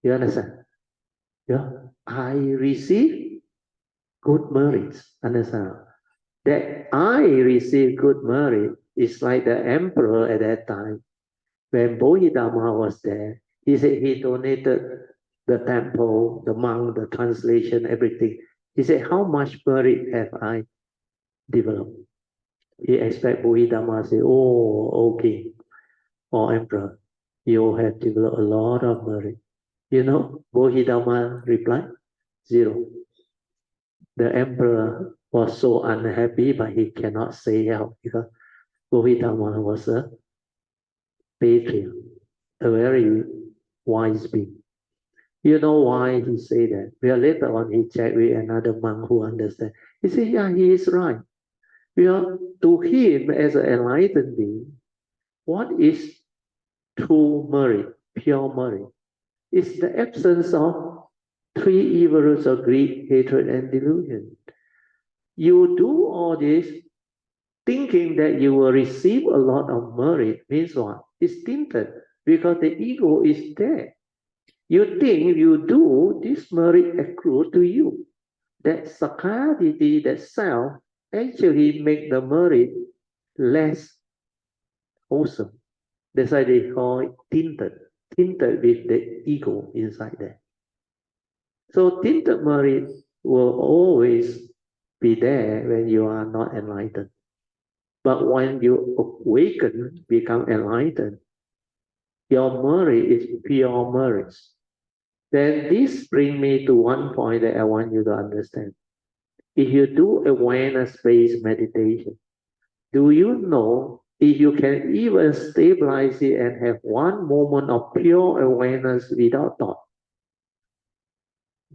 You understand? Yeah. I receive good merits. Understand? That I receive good merit is like the emperor at that time. When Bodhidharma was there, he said he donated the temple, the monk, the translation, everything. He said, how much merit have I developed? He expect Bodhidharma to say, oh, okay, or emperor, you have developed a lot of merit. You know, Bodhidharma replied, 0. The emperor was so unhappy, but he cannot say out because Bodhidharma was a patriarch, a very wise being. You know why he said that? Well, later on he checked with another monk who understands. He said, yeah, he is right. Well, to him as an enlightened being, what is true merit, pure merit? It's the absence of 3 evil roots of greed, hatred, and delusion. You do all this thinking that you will receive a lot of merit means what? It's tinted because the ego is there. You think you do, this merit accrue to you. That sakayaditi, that self, actually make the merit less wholesome. That's why they call it tinted with the ego inside there. So tinted merit will always be there when you are not enlightened. But when you awaken, become enlightened, your merit is pure merit. Then this brings me to one point that I want you to understand. If you do awareness-based meditation, do you know if you can even stabilize it and have one moment of pure awareness without thought?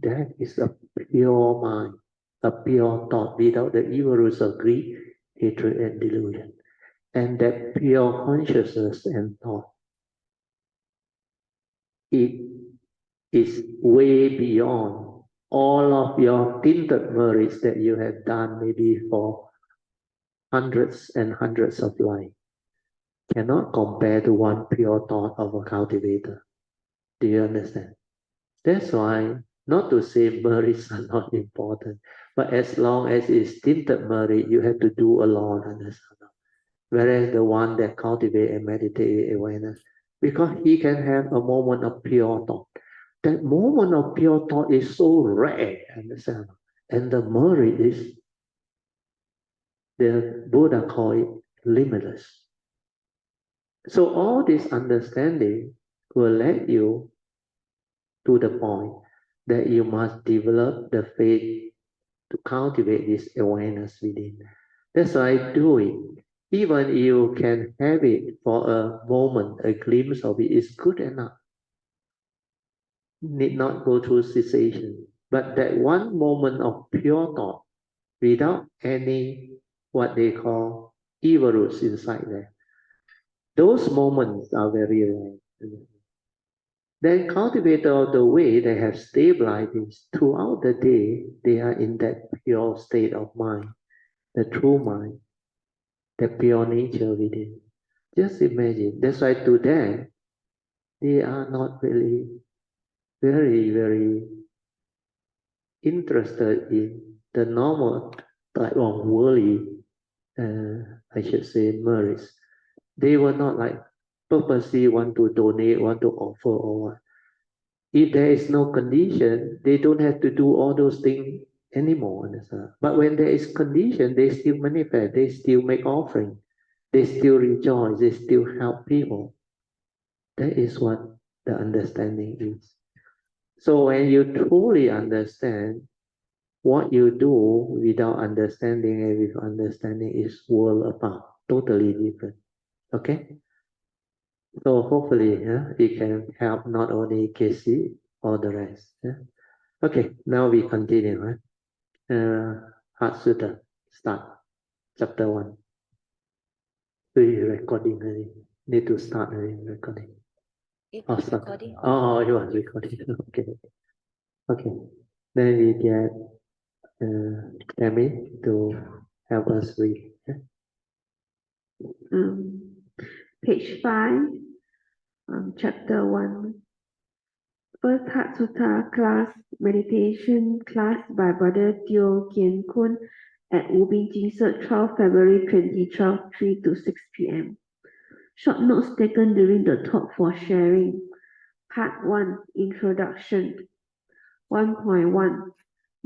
That is a pure mind, a pure thought without the evil roots of greed, hatred, and delusion. And that pure consciousness and thought, it is way beyond all of your tinted merits that you have done maybe for hundreds and hundreds of lives. Cannot compare to one pure thought of a cultivator. Do you understand? That's why, not to say merits are not important, but as long as it's tinted merit, you have to do alone, understand? Whereas the one that cultivate and meditate awareness, because he can have a moment of pure thought. That moment of pure thought is so rare, understand? And the merit is, the Buddha call it limitless. So all this understanding will lead you to the point that you must develop the faith to cultivate this awareness within. That's why I do it. Even you can have it for a moment, a glimpse of it is good enough. Need not go through cessation. But that one moment of pure thought without any what they call evil roots inside there. Those moments are very rare. Then cultivator of the way, they have stabilized this. Throughout the day, they are in that pure state of mind, the true mind, the pure nature within. Just imagine. That's why to them, they are not really very, very interested in the normal type of worldly, I should say, merits. They were not like purposely want to donate, want to offer or what. If there is no condition, they don't have to do all those things anymore. But when there is condition, they still manifest, they still make offering, they still rejoice, they still help people. That is what the understanding is. So when you truly understand what you do without understanding and with understanding is world apart, totally different. Okay? So hopefully it can help not only Casey or the rest. Okay, now we continue. Heart Sutta, start, chapter 1. We recording already. Need to start recording. It was recording. Oh, it was recording. Okay. Okay. Then we get Tammy to help us read. Page 5, chapter 1. First Heart Sutta class, meditation class by Brother Teo Kian Kun at Ubin Jing 12 February 2012, 3 to 6 p.m. Short notes taken during the talk for sharing. Part 1, Introduction. 1.1,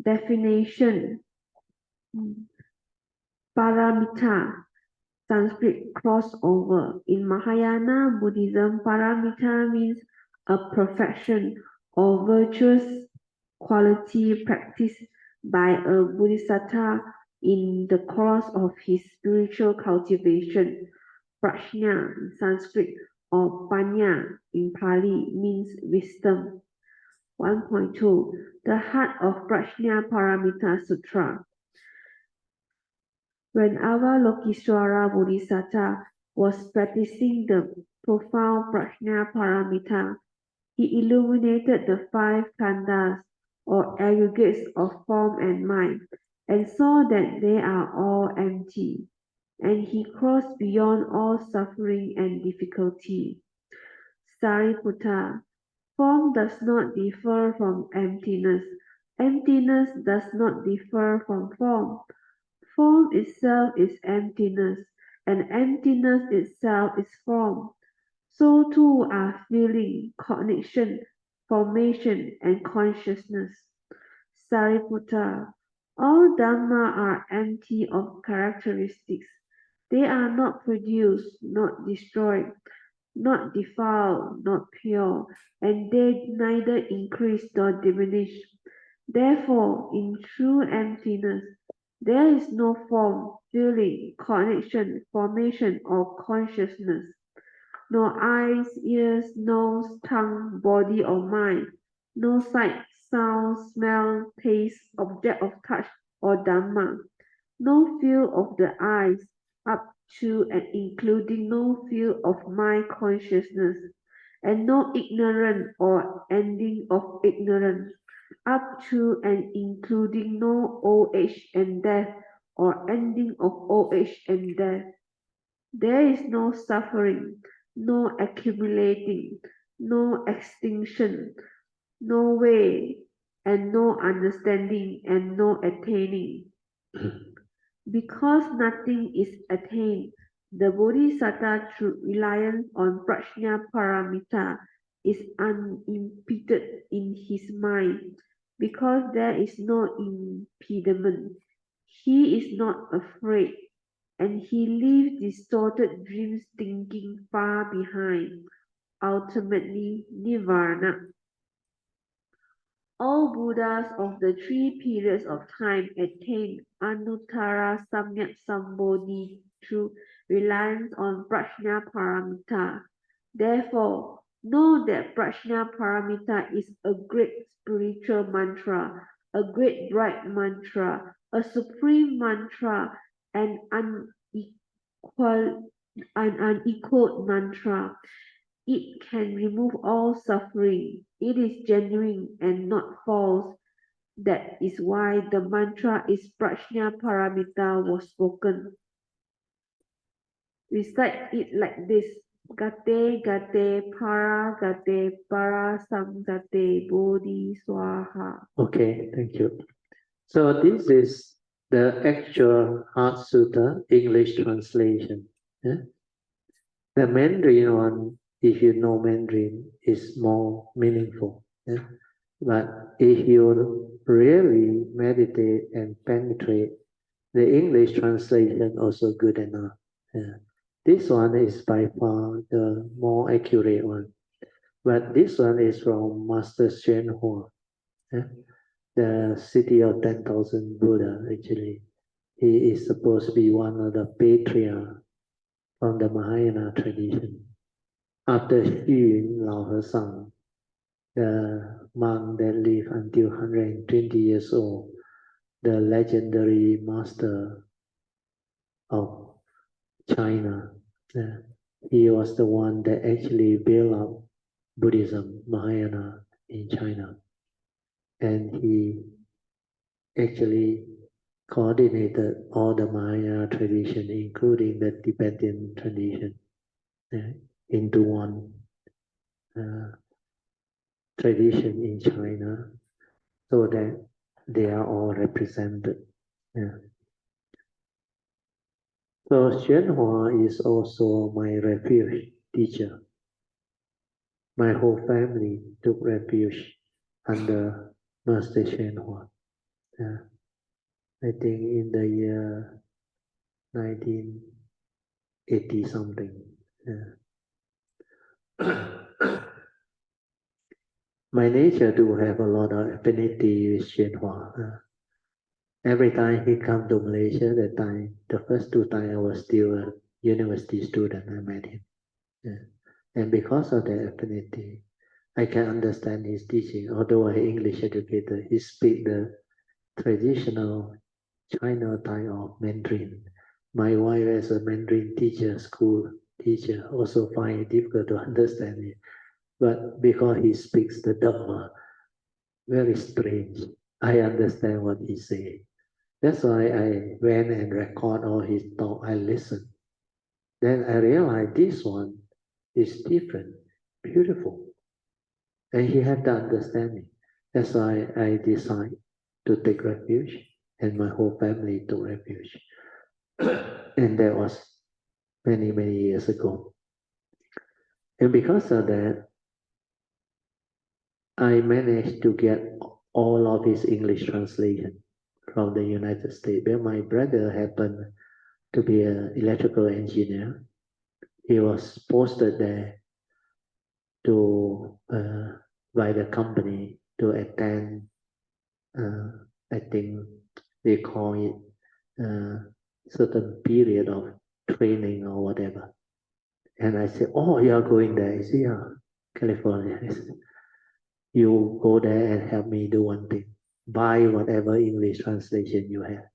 Definition. Paramita, Sanskrit crossover. In Mahayana Buddhism, paramita means a perfection or virtuous quality practiced by a bodhisattva in the course of his spiritual cultivation. Prajna in Sanskrit or Panya in Pali means wisdom. 1.2, the Heart of Prajna Paramita Sutra. When Avalokitesvara Bodhisattva was practicing the profound Prajna Paramita, he illuminated the 5 khandhas or aggregates of form and mind and saw that they are all empty, and he crossed beyond all suffering and difficulty. Sariputta, form does not differ from emptiness. Emptiness does not differ from form. Form itself is emptiness, and emptiness itself is form. So too are feeling, cognition, formation, and consciousness. Sariputta, all Dhamma are empty of characteristics. They are not produced, not destroyed, not defiled, not pure, and they neither increase nor diminish. Therefore, in true emptiness, there is no form, feeling, connection, formation, or consciousness. No eyes, ears, nose, tongue, body, or mind. No sight, sound, smell, taste, object of touch, or Dhamma. No feel of the eyes, up to and including no feel of mind consciousness, and no ignorant or ending of ignorance, up to and including no old age and death, or ending of old age and death. There is no suffering, no accumulating, no extinction, no way, and no understanding, and no attaining. Because nothing is attained, the Bodhisattva through reliance on Prajna Paramita is unimpeded in his mind. Because there is no impediment, he is not afraid, and he leaves distorted dreams thinking far behind. Ultimately, Nirvana. All Buddhas of the three periods of time attained Anuttara Samyak Sambodhi through reliance on Prajna Paramita. Therefore, know that Prajna Paramita is a great spiritual mantra, a great bright mantra, a supreme mantra, an unequaled mantra. It can remove all suffering. It is genuine and not false. That is why the mantra is Prajna Paramita was spoken. Recite it like this. Gate gate para gate para samgate bodhi swaha. Okay, thank you. So this is the actual Heart Sutta English translation. Yeah? The Mandarin one, if you know Mandarin, is more meaningful. Yeah? But if you really meditate and penetrate, the English translation also good enough. Yeah. This one is by far the more accurate one. But this one is from Master Hua, yeah? The city of 10,000 Buddha, actually. He is supposed to be one of the patriarchs from the Mahayana tradition. After Xu Lao Hesang, the monk that lived until 120 years old, the legendary master of China, he was the one that actually built up Buddhism, Mahayana in China. And he actually coordinated all the Mahayana tradition, including the Tibetan tradition, into one tradition in China, so that they are all represented. Yeah. So Hua is also my refuge teacher. My whole family took refuge under Master Hua. Yeah. I think in the year 1980 something. Yeah. My nature do have a lot of affinity with Hua. Every time he come to Malaysia, that time, the first 2 times I was still a university student, I met him. Yeah. And because of that affinity, I can understand his teaching. Although an English educator, he speak the traditional China type of Mandarin. My wife as a Mandarin teacher, school teacher, also find it difficult to understand it. But because he speaks the Dhamma, very strange, I understand what he say. That's why I went and record all his talk. I listened. Then I realized this one is different, beautiful. And he had the understanding. That's why I decided to take refuge, and my whole family took refuge. And that was many, many years ago. And because of that, I managed to get all of his English translation from the United States. But my brother happened to be an electrical engineer. He was posted there to by the company to attend. I think they call it certain period of training or whatever. And I said, "Oh, you are going there?" He said, "Yeah, California." I said, "You go there and help me do one thing. Buy whatever English translation you have."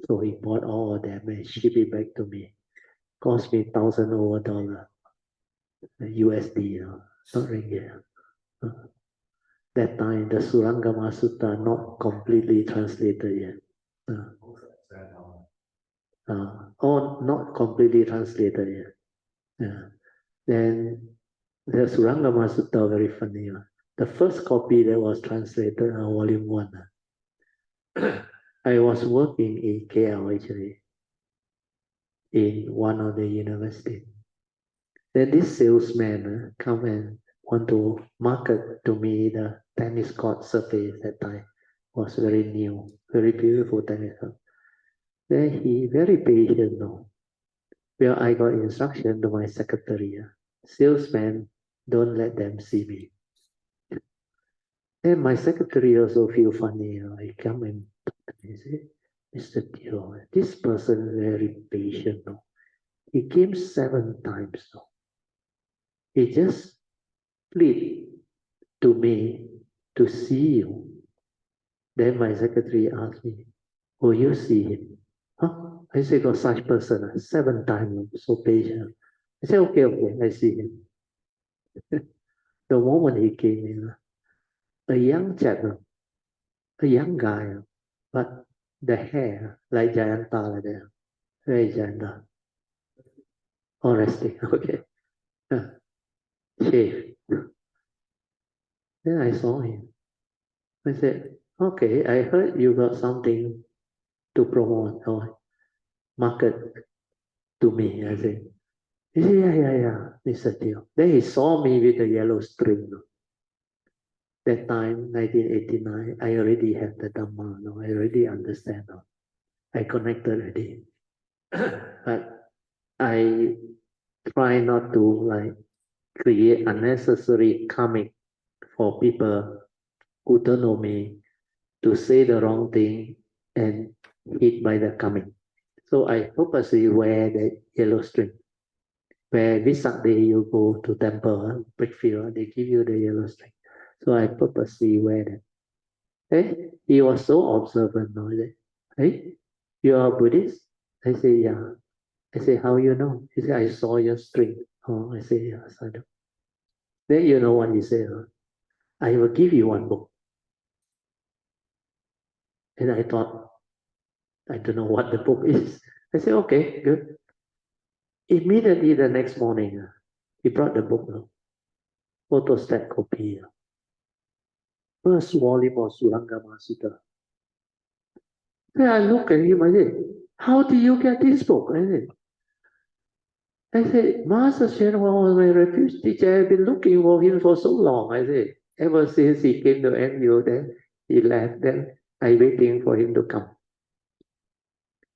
So he bought all of them and shipped it back to me. Cost me $1,000 over USD, not ringgit. That time the Surangama Sutta not completely translated yet. Or not completely translated yet. Then the Surangama Sutta very funny. The first copy that was translated, volume 1. I was working in KL actually, in one of the university. Then this salesman come and want to market to me the tennis court surface that time. Was very new, very beautiful tennis court. Then he very patient, Well, I got instruction to my secretary. Salesman, don't let them see me. Then my secretary also feel funny. He come and talk to me. He say, "Mr. Teo, this person very patient. He came 7 times. He just plead to me to see you." Then my secretary asked me, "Will you see him?" Huh? I said, "Got such person, 7 times, so patient." I said, okay, I see him. The moment he came in, a young chap, a young guy, but the hair like Jayanta like that, very Jayanta. Oh, resting, okay. Shave. Then I saw him. I said, "Okay, I heard you got something to promote or market to me." I said, he said, yeah, Mr. Teo. Then he saw me with the yellow string. That time, 1989, I already have the Dhamma. I already understand. I connected already. But I try not to create unnecessary karmic for people who don't know me to say the wrong thing and hit by the karmic. So I purposely wear the yellow string. Where Vesak day you go to temple, Brickfield, they give you the yellow string. So I purposely wear that. Hey, he was so observant. Hey, you are Buddhist? I say, yeah. I say, how you know? He said, I saw your string. Oh, I say, yes, I do. Then you know what he said. I will give you one book. And I thought, I don't know what the book is. I said, okay, good. Immediately the next morning, he brought the book, photostat copy. First volume of Surangama Sutta. Then I look at him, I said, how do you get this book? I said, Master Shen was my refuge teacher. I've been looking for him for so long. I said, ever since he came to NU, then he left, then I waiting for him to come.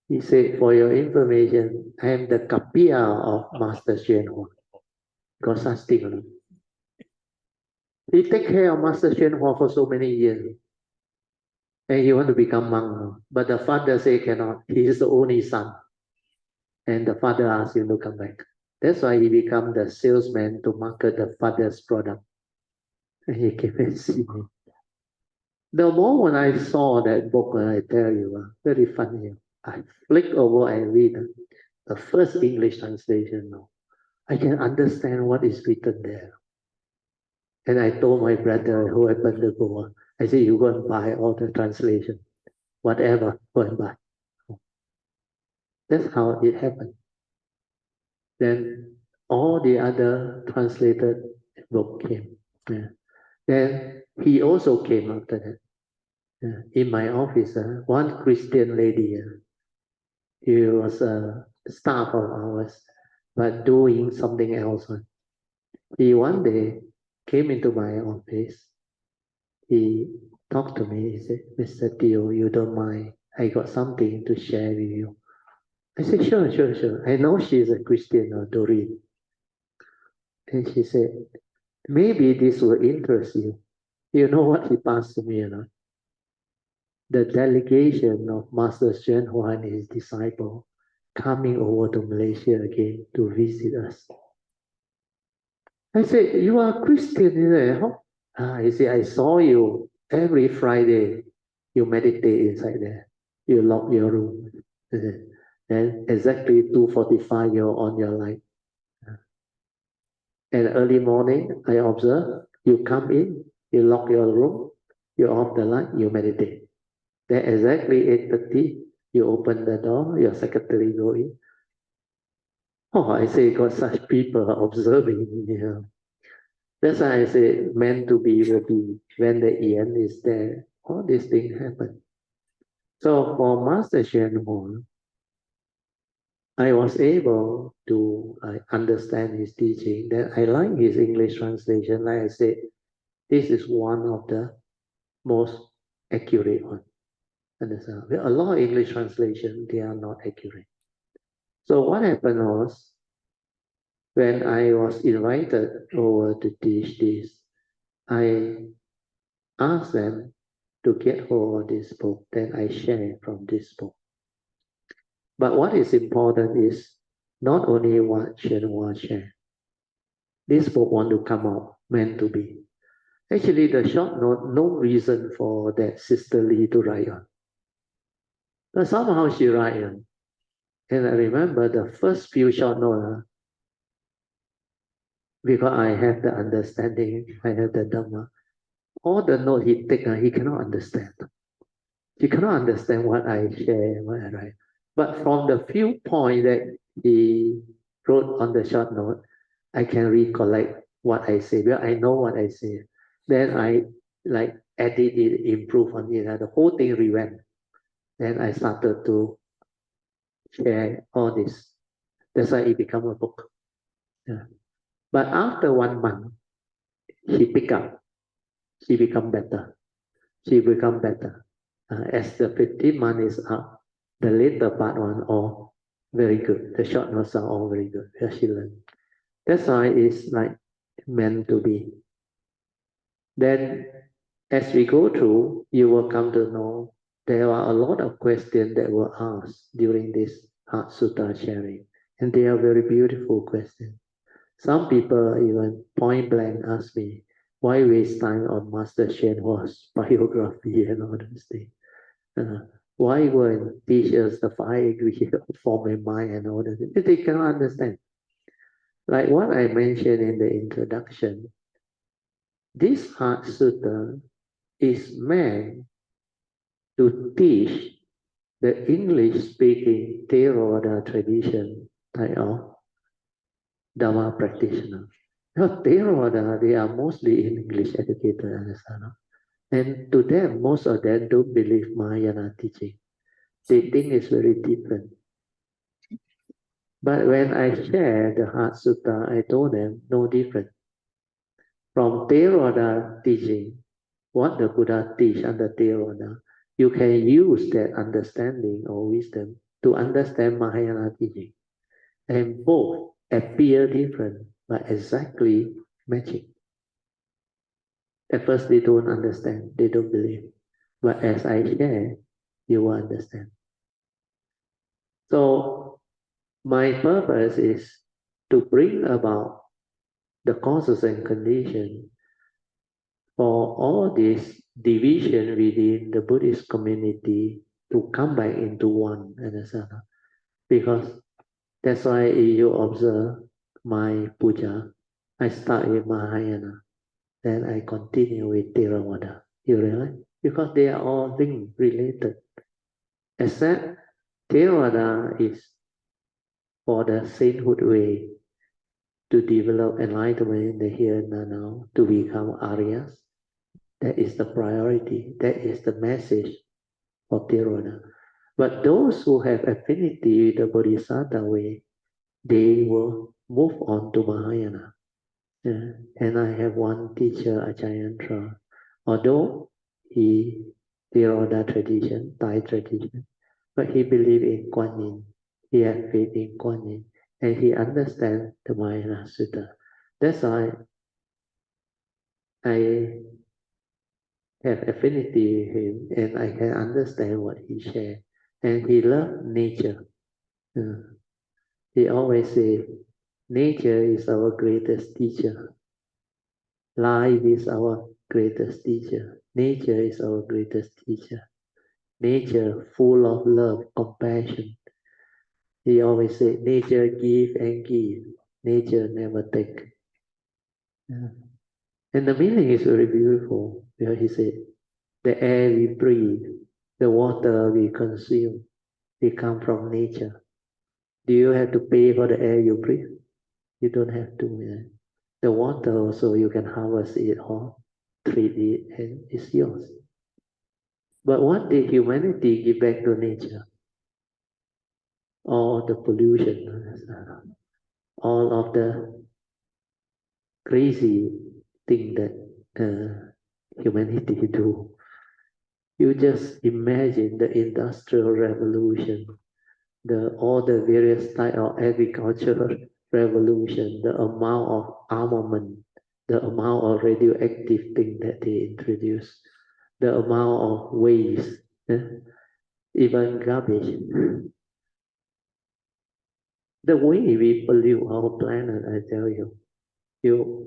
He said, for your information, I am the kapia of Master Shen Hua. Got such thing. He take care of Master Shen Hua for so many years. And he want to become monk. But the father say cannot. He is the only son. And the father asked him to come back. That's why he become the salesman to market the father's product. And he came and see me. The moment I saw that book, I tell you, very funny. I flick over and read the first English translation now. I can understand what is written there. And I told my brother who happened to go, I said, you go and buy all the translation. Whatever, go and buy. That's how it happened. Then all the other translated book came. Yeah. Then he also came after that. Yeah. In my office, one Christian lady, he was a staff of ours, but doing something else. He one day came into my office. He talked to me. He said, "Mr. Teo, you don't mind? I got something to share with you." I said, sure, sure, sure. I know she's a Christian or Doreen. And she said, maybe this will interest you. You know what he passed to me, you know? The delegation of Master Xuan Hua and his disciple coming over to Malaysia again to visit us. I said, you are Christian, isn't it? Huh? He said, I saw you every Friday. You meditate inside there. You lock your room. Then exactly 2:45, you're on your light. And early morning, I observe, you come in, you lock your room, you off the light, you meditate. Then exactly 8:30, you open the door, your secretary go in. Oh, I say, got such people observing me. That's why I say, meant to be will be. When the end is there, all these things happen. So for Master Xuan Hua, I was able to understand his teaching. That I like his English translation. Like I said, this is one of the most accurate one. Understand? A lot of English translation, they are not accurate. So what happened was, when I was invited over to teach this, I asked them to get hold of this book. Then I share from this book. But what is important is not only what Xuan Hua shared. This book want to come out, meant to be. Actually, the short note, no reason for that Sister Lee to write on. But somehow she write on. And I remember the first few short notes, because I have the understanding, I have the Dhamma. All the note he take, he cannot understand. He cannot understand what I share, what I write. But from the few points that he wrote on the short note, I can recollect what I say. Well, I know what I say. Then I like edit it, improve on it. The whole thing revamped. Then I started to share all this. That's why it became a book. Yeah. But after 1 month, she pick up. She become better. She become better. As the 15 month is up, the later part one all very good. The short notes are all very good. She learned. That's why it's like meant to be. Then as we go through, you will come to know there are a lot of questions that were asked during this Heart Sutta sharing. And they are very beautiful questions. Some people even point blank ask me, why waste time on Master Xuan Hua's biography and all those things? Why won't teach us the 5 ingredients of form and mind and all those things? They cannot understand. Like what I mentioned in the introduction, this Heart Sutta is meant to teach the English-speaking Theravada tradition type of Dhamma practitioner. Now, Theravada, they are mostly English educated, understand? And to them, most of them don't believe Mahayana teaching. They think it's very different. But when I share the Heart Sutta, I told them no different. From Theravada teaching, what the Buddha teach under Theravada, you can use that understanding or wisdom to understand Mahayana teaching. And both appear different, but exactly matching. At first, they don't understand, they don't believe. But as I share, you will understand. So, my purpose is to bring about the causes and conditions for all this division within the Buddhist community to come back into one, understand? Because that's why you observe my puja, I start with Mahayana, then I continue with Theravada. You realize? Because they are all linked, related. Except Theravada is for the sainthood way to develop enlightenment in the here and now, to become Aryas. That is the priority. That is the message for Theravada. But those who have affinity with the Bodhisattva way, they will move on to Mahayana. And I have one teacher, Achayantra. Although he Theravada tradition, Thai tradition, but he believed in Kuan Yin. He had faith in Kuan Yin, and he understands the Mahayana Sutta. That's why I have affinity with him, and I can understand what he shared. And he loved nature. He always say, nature is our greatest teacher. Life is our greatest teacher. Nature is our greatest teacher. Nature full of love, compassion. He always say, nature give and give. Nature never take. And the meaning is very beautiful. Because he said, the air we breathe, the water we consume, they come from nature. Do you have to pay for the air you breathe? You don't have to. Yeah. The water also, you can harvest it or treat it, and it's yours. But what did humanity give back to nature? All the pollution, all of the crazy thing that humanity do. You just imagine the industrial revolution, all the various type of agricultural revolution, the amount of armament, the amount of radioactive thing that they introduce, the amount of waste, even garbage. The way we pollute our planet, I tell you,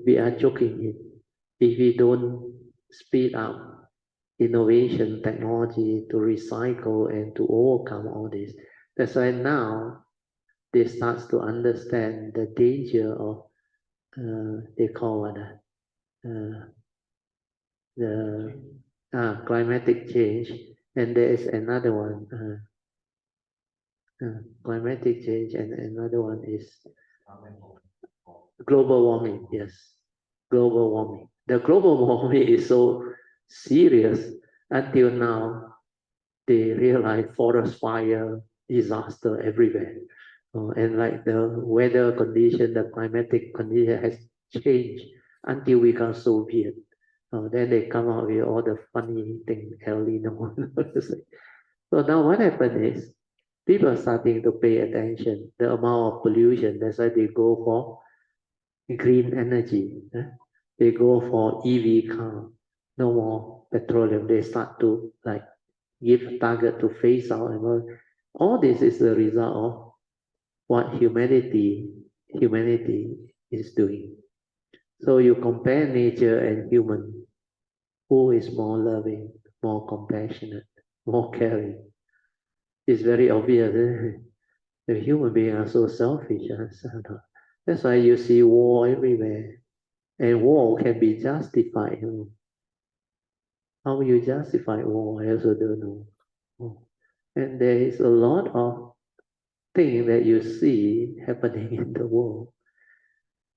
we are joking it. If we don't speed up innovation, technology to recycle and to overcome all this, that's why now they start to understand the danger of they call what the climatic change, and there is another one, climatic change, and another one is global warming. Yes, global warming. The global warming is so serious until now. They realize forest fire, disaster everywhere. And like the weather condition, the climatic condition has changed until we got Soviet. Then they come out with all the funny thing, El Nino. So now what happened is, people are starting to pay attention, the amount of pollution, that's why they go for green energy. They go for EV car, no more petroleum. They start to like give target to phase out. And all this is the result of what humanity is doing. So you compare nature and human, who is more loving, more compassionate, more caring? It's very obvious. The human beings are so selfish. That's why you see war everywhere. And war can be justified. How you justify war, I also don't know. And there is a lot of things that you see happening in the world.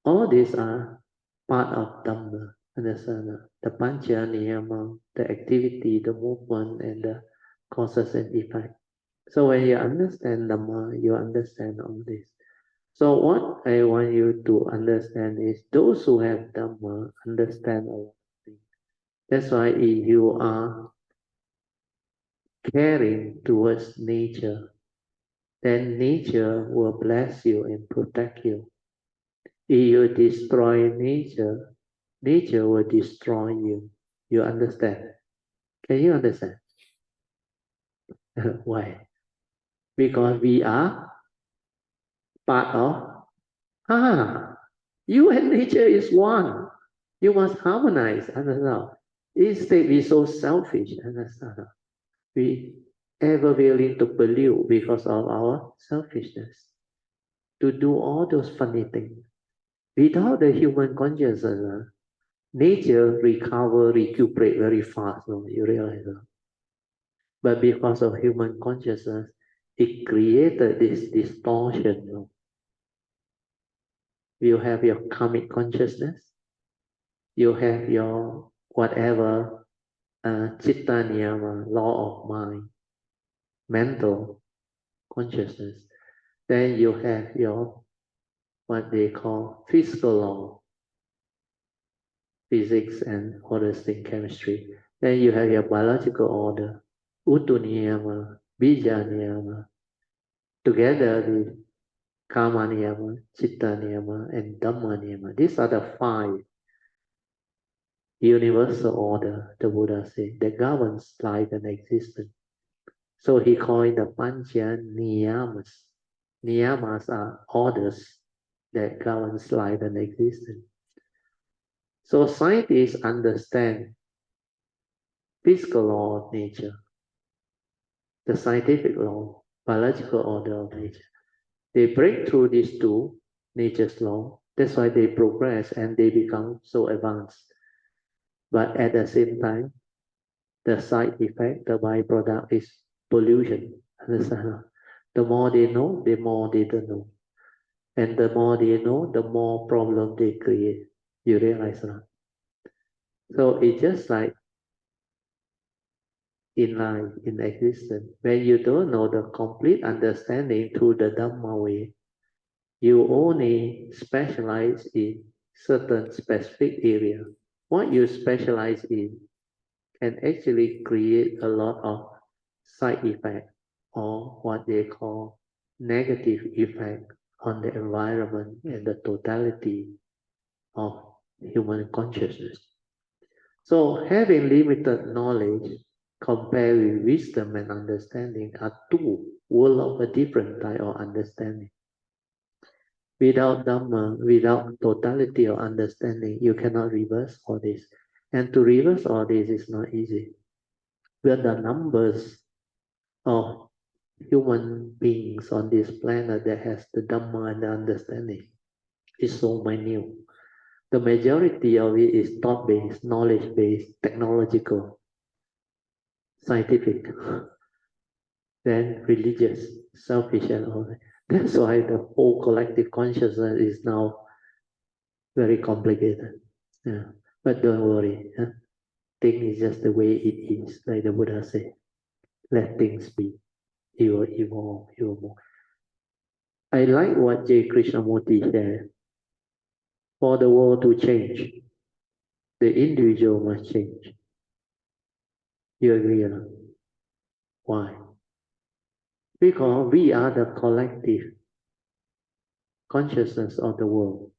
All these are part of Dhamma. Understand? The Pancha Niyama, the activity, the movement, and the causes and effect. So when you understand Dhamma, you understand all this. So what I want you to understand is those who have Dhamma understand all things. That's why if you are caring towards nature, then nature will bless you and protect you. If you destroy nature, nature will destroy you. You understand? Can you understand? Why? Because we are part of, you and nature is one. You must harmonize, understand? Instead, we so selfish, understand? We ever willing to pollute because of our selfishness, to do all those funny things. Without the human consciousness, nature recuperate very fast, you realize that? But because of human consciousness, it created this distortion. You have your karmic consciousness, you have your whatever chitta niyama, law of mind, mental consciousness. Then you have your what they call physical law, physics and holistic chemistry. Then you have your biological order, Uttu niyama, Bija niyama, together with Karma Niyama, Chitta Niyama, and Dhamma Niyama. These are the 5 universal order, the Buddha said, that governs life and existence. So he called the Pancha Niyamas. Niyamas are orders that governs life and existence. So scientists understand physical law of nature, the scientific law, biological order of nature. They break through these 2, nature's law. That's why they progress and they become so advanced. But at the same time, the side effect, the byproduct is pollution. Understand? The more they know, the more they don't know. And the more they know, the more problem they create. You realize that? So it's just like in life, in existence, when you don't know the complete understanding through the Dhamma way, you only specialize in certain specific area. What you specialize in can actually create a lot of side effect or what they call negative effect on the environment and the totality of human consciousness. So having limited knowledge compared with wisdom and understanding are 2 worlds of a different type of understanding. Without Dhamma, without totality of understanding, you cannot reverse all this. And to reverse all this is not easy. With the numbers of human beings on this planet that has the Dhamma and the understanding is so minute. The majority of it is thought-based, knowledge-based, technological, scientific, then religious, selfish, and all that. That's why the whole collective consciousness is now very complicated. Yeah. But don't worry. Huh? Things is just the way it is, like the Buddha said. Let things be. You will evolve, you will move. I like what J. Krishnamurti said. For the world to change, the individual must change. You agree or not? Why? Because we are the collective consciousness of the world.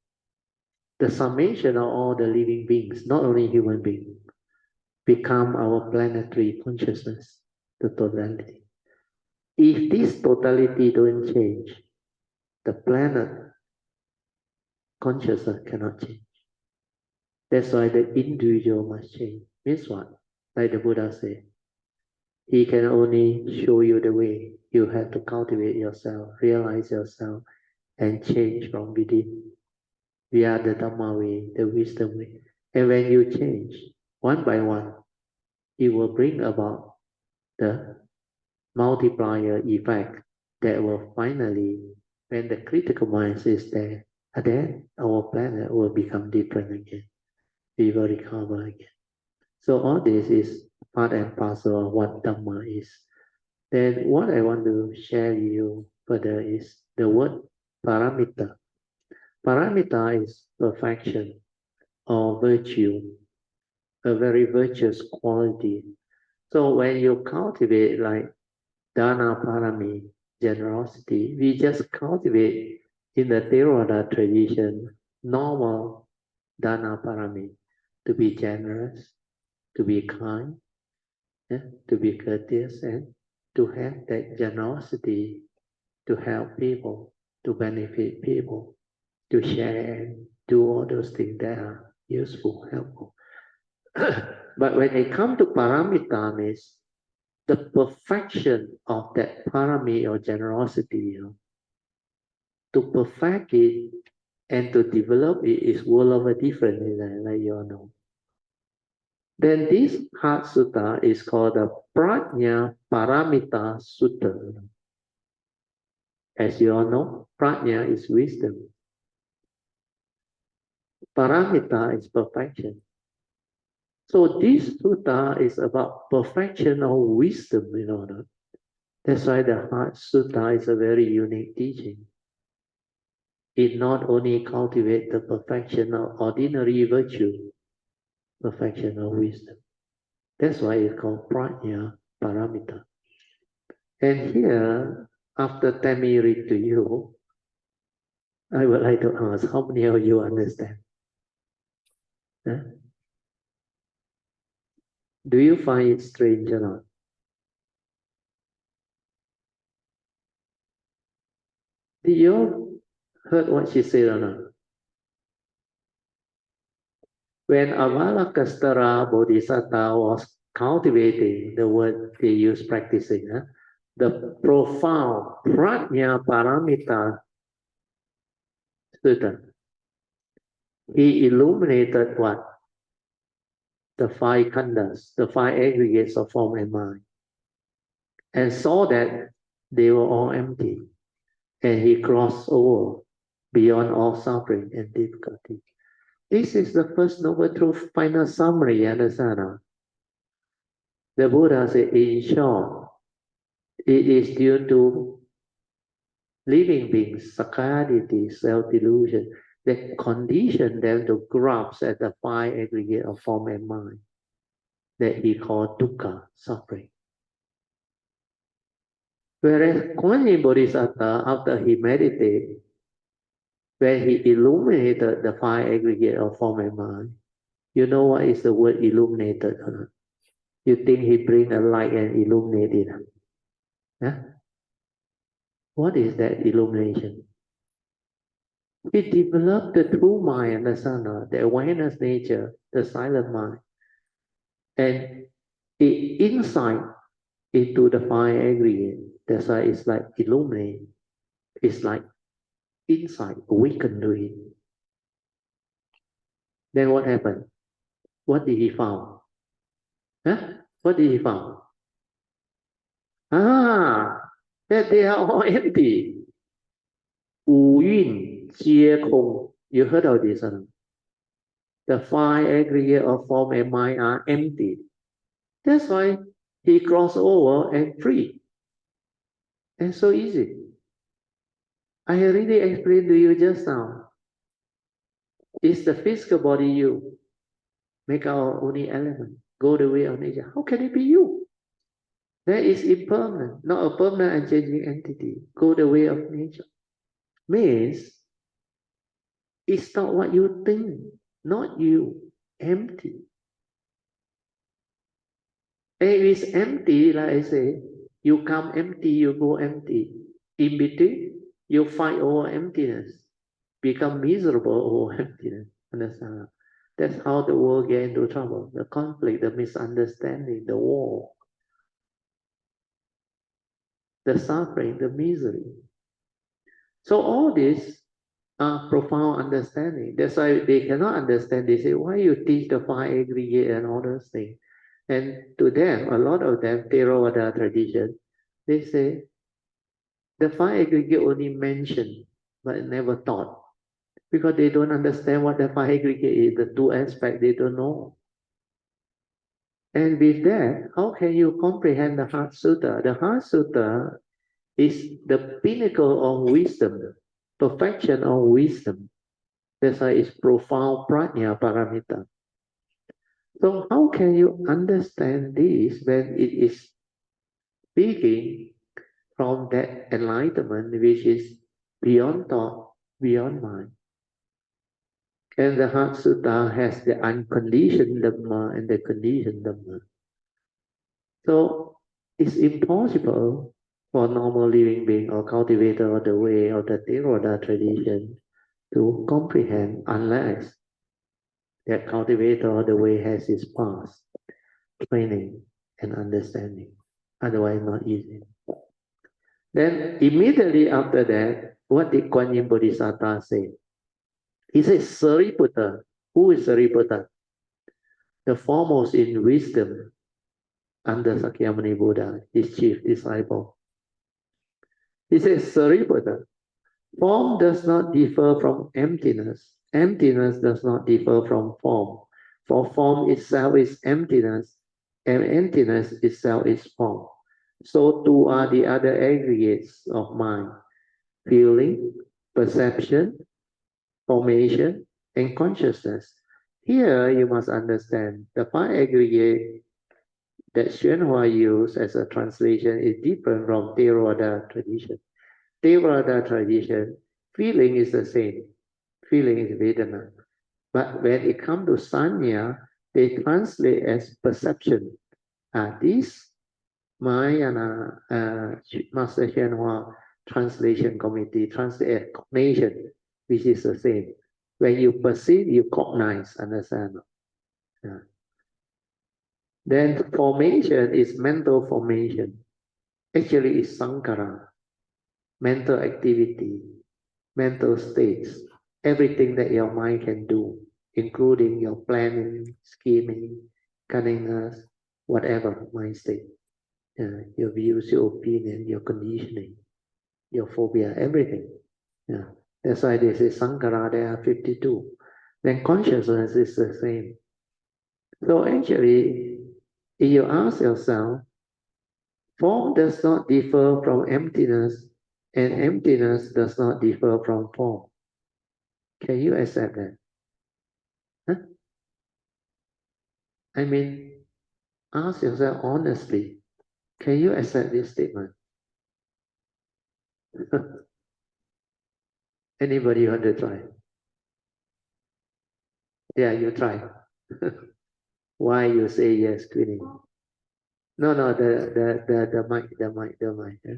The summation of all the living beings, not only human beings, become our planetary consciousness, the totality. If this totality don't change, the planet consciousness cannot change. That's why the individual must change. Means what? Like the Buddha said, he can only show you the way. You have to cultivate yourself, realize yourself, and change from within. We are the Dhamma way, the wisdom way. And when you change, one by one, it will bring about the multiplier effect that will finally, when the critical mind is there, then our planet will become different again. We will recover again. So all this is part and parcel of what Dhamma is. Then what I want to share with you further is the word paramita. Paramita is perfection or virtue, a very virtuous quality. So when you cultivate like dana parami, generosity, we just cultivate in the Theravada tradition normal dana parami, to be generous, to be kind, to be courteous, and to have that generosity to help people, to benefit people, to share and do all those things that are useful, helpful. But when it comes to paramita, means the perfection of that parami or generosity, to perfect it and to develop it is world of a different, like you all know. Then this Heart Sutta is called the Prajna Paramita Sutta. As you all know, Prajna is wisdom. Paramita is perfection. So this sutta is about perfection of wisdom, That's why the Heart Sutta is a very unique teaching. It not only cultivates the perfection of ordinary virtue, perfection of wisdom. That's why it's called Prajna Paramita. And here, after 10 me read to you, I would like to ask, how many of you understand? Huh? Do you find it strange or not? Did you heard what she said or not? When Avalokiteshvara Bodhisattva was cultivating the word they use practicing, the profound Prajna Paramita Sutta, he illuminated what? The five khandhas, the five aggregates of form and mind, and saw that they were all empty. And he crossed over beyond all suffering and difficulty. This is the first noble truth final summary, understand? The Buddha said, in short, it is due to living beings, sakkayaditthi, self-delusion, that condition them to grasp at the five aggregate of form and mind that he called dukkha, suffering. Whereas Kuan Yin Bodhisattva, after he meditated, when he illuminated the five aggregate of form and mind, you know what is the word illuminated or not? You think he bring a light and illuminate it? Huh? What is that illumination? He developed the true mind and the sana, the awareness nature, the silent mind, and it insight into the five aggregate. That's why it's like illuminate. It's like insight, awaken to it. Then what happened? What did he found? Huh? What did he found? That they are all empty. 五蕴皆空. You heard of this? The five aggregate of form and mind are empty. That's why he crossed over and free. And so easy. I already explained to you just now. It's the physical body you make our only element. Go the way of nature. How can it be you? That is impermanent, not a permanent and changing entity. Go the way of nature. Means it's not what you think, not you. Empty. And if it's empty, like I say, you come empty, you go empty. In between, you fight over emptiness. Become miserable over emptiness. Understand? That's how the world get into trouble. The conflict, the misunderstanding, the war, the suffering, the misery. So all this are profound understanding. That's why they cannot understand. They say, why you teach the five aggregate and all those things? And to them, a lot of them, Theravada tradition, they say, the five aggregate only mentioned, but never taught. Because they don't understand what the five aggregate is, the two aspects they don't know. And with that, how can you comprehend the Heart Sutta? The Heart Sutta is the pinnacle of wisdom, perfection of wisdom. That's why it's profound prajna paramita. So how can you understand this when it is speaking from that enlightenment which is beyond thought, beyond mind? And the Heart Sutta has the unconditioned Dhamma and the conditioned Dhamma. So it's impossible for normal living being or cultivator of the way of the Theravada tradition to comprehend unless that cultivator of the way has his past training and understanding. Otherwise, not easy. Then immediately after that, what did Kuan Yin Bodhisattva say? He says, Sariputta. Who is Sariputta? The foremost in wisdom under Sakyamuni Buddha, his chief disciple. He says, Sariputta, form does not differ from emptiness. Emptiness does not differ from form. For form itself is emptiness, and emptiness itself is form. So too are the other aggregates of mind: feeling, perception, formation, and consciousness. Here you must understand the five aggregate that Xuanhua used as a translation is different from Theravada tradition. Theravada tradition, feeling is the same. Feeling is Vedana. But when it comes to Sanya, they translate as perception. This, my Master Xuanhua translation committee translate as cognition, which is the same. When you perceive, you cognize, understand? Yeah. Then formation is mental formation. Actually, it's sankhara, mental activity, mental states, everything that your mind can do, including your planning, scheming, cunningness, whatever mind state. Your views, your opinion, your conditioning, your phobia, everything. Yeah. That's why they say sankhara, there are 52. Then consciousness is the same. So actually, if you ask yourself, form does not differ from emptiness, and emptiness does not differ from form. Can you accept that? Huh? I mean, ask yourself honestly, can you accept this statement? Anybody want to try? Yeah, you try. Why you say yes, Queenie? No, the mic.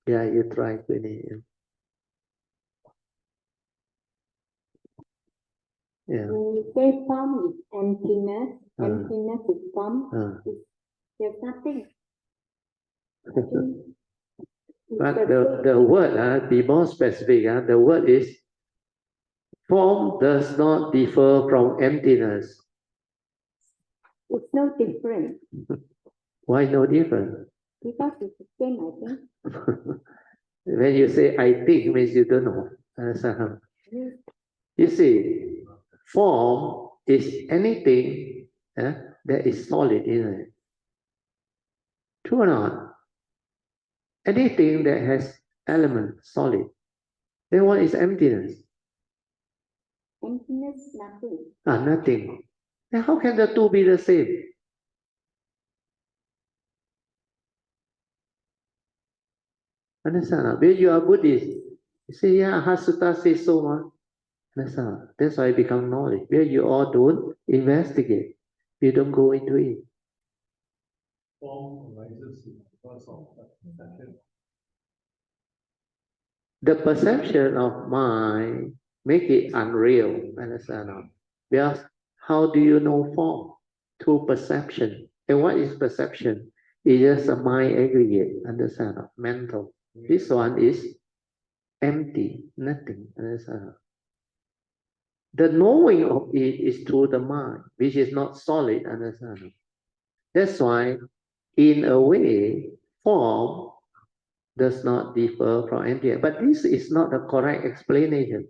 Yeah, you try, Queenie. Yeah. When you say form is emptiness, emptiness is form, there's nothing. But the word, be more specific, the word is form does not differ from emptiness. It's no different. Why no different? Because it's the same, I think. When you say I think, means you don't know. You see, form is anything that is solid, isn't it? True or not? Anything that has element, solid. Then what is emptiness? Emptiness, nothing. Nothing. Then how can the two be the same? Understand? When you are Buddhist, you say, yeah, Sutta says so much. Understand? That's why it becomes knowledge. Where you all don't investigate. You don't go into it. Form arises because of perception. The perception of mind make it unreal. Understand? Because how do you know form? Through perception. And what is perception? It's just a mind aggregate. Understand? Mental. This one is empty, nothing. Understand? The knowing of it is through the mind, which is not solid. Understand? That's why, in a way, form does not differ from emptiness. But this is not the correct explanation.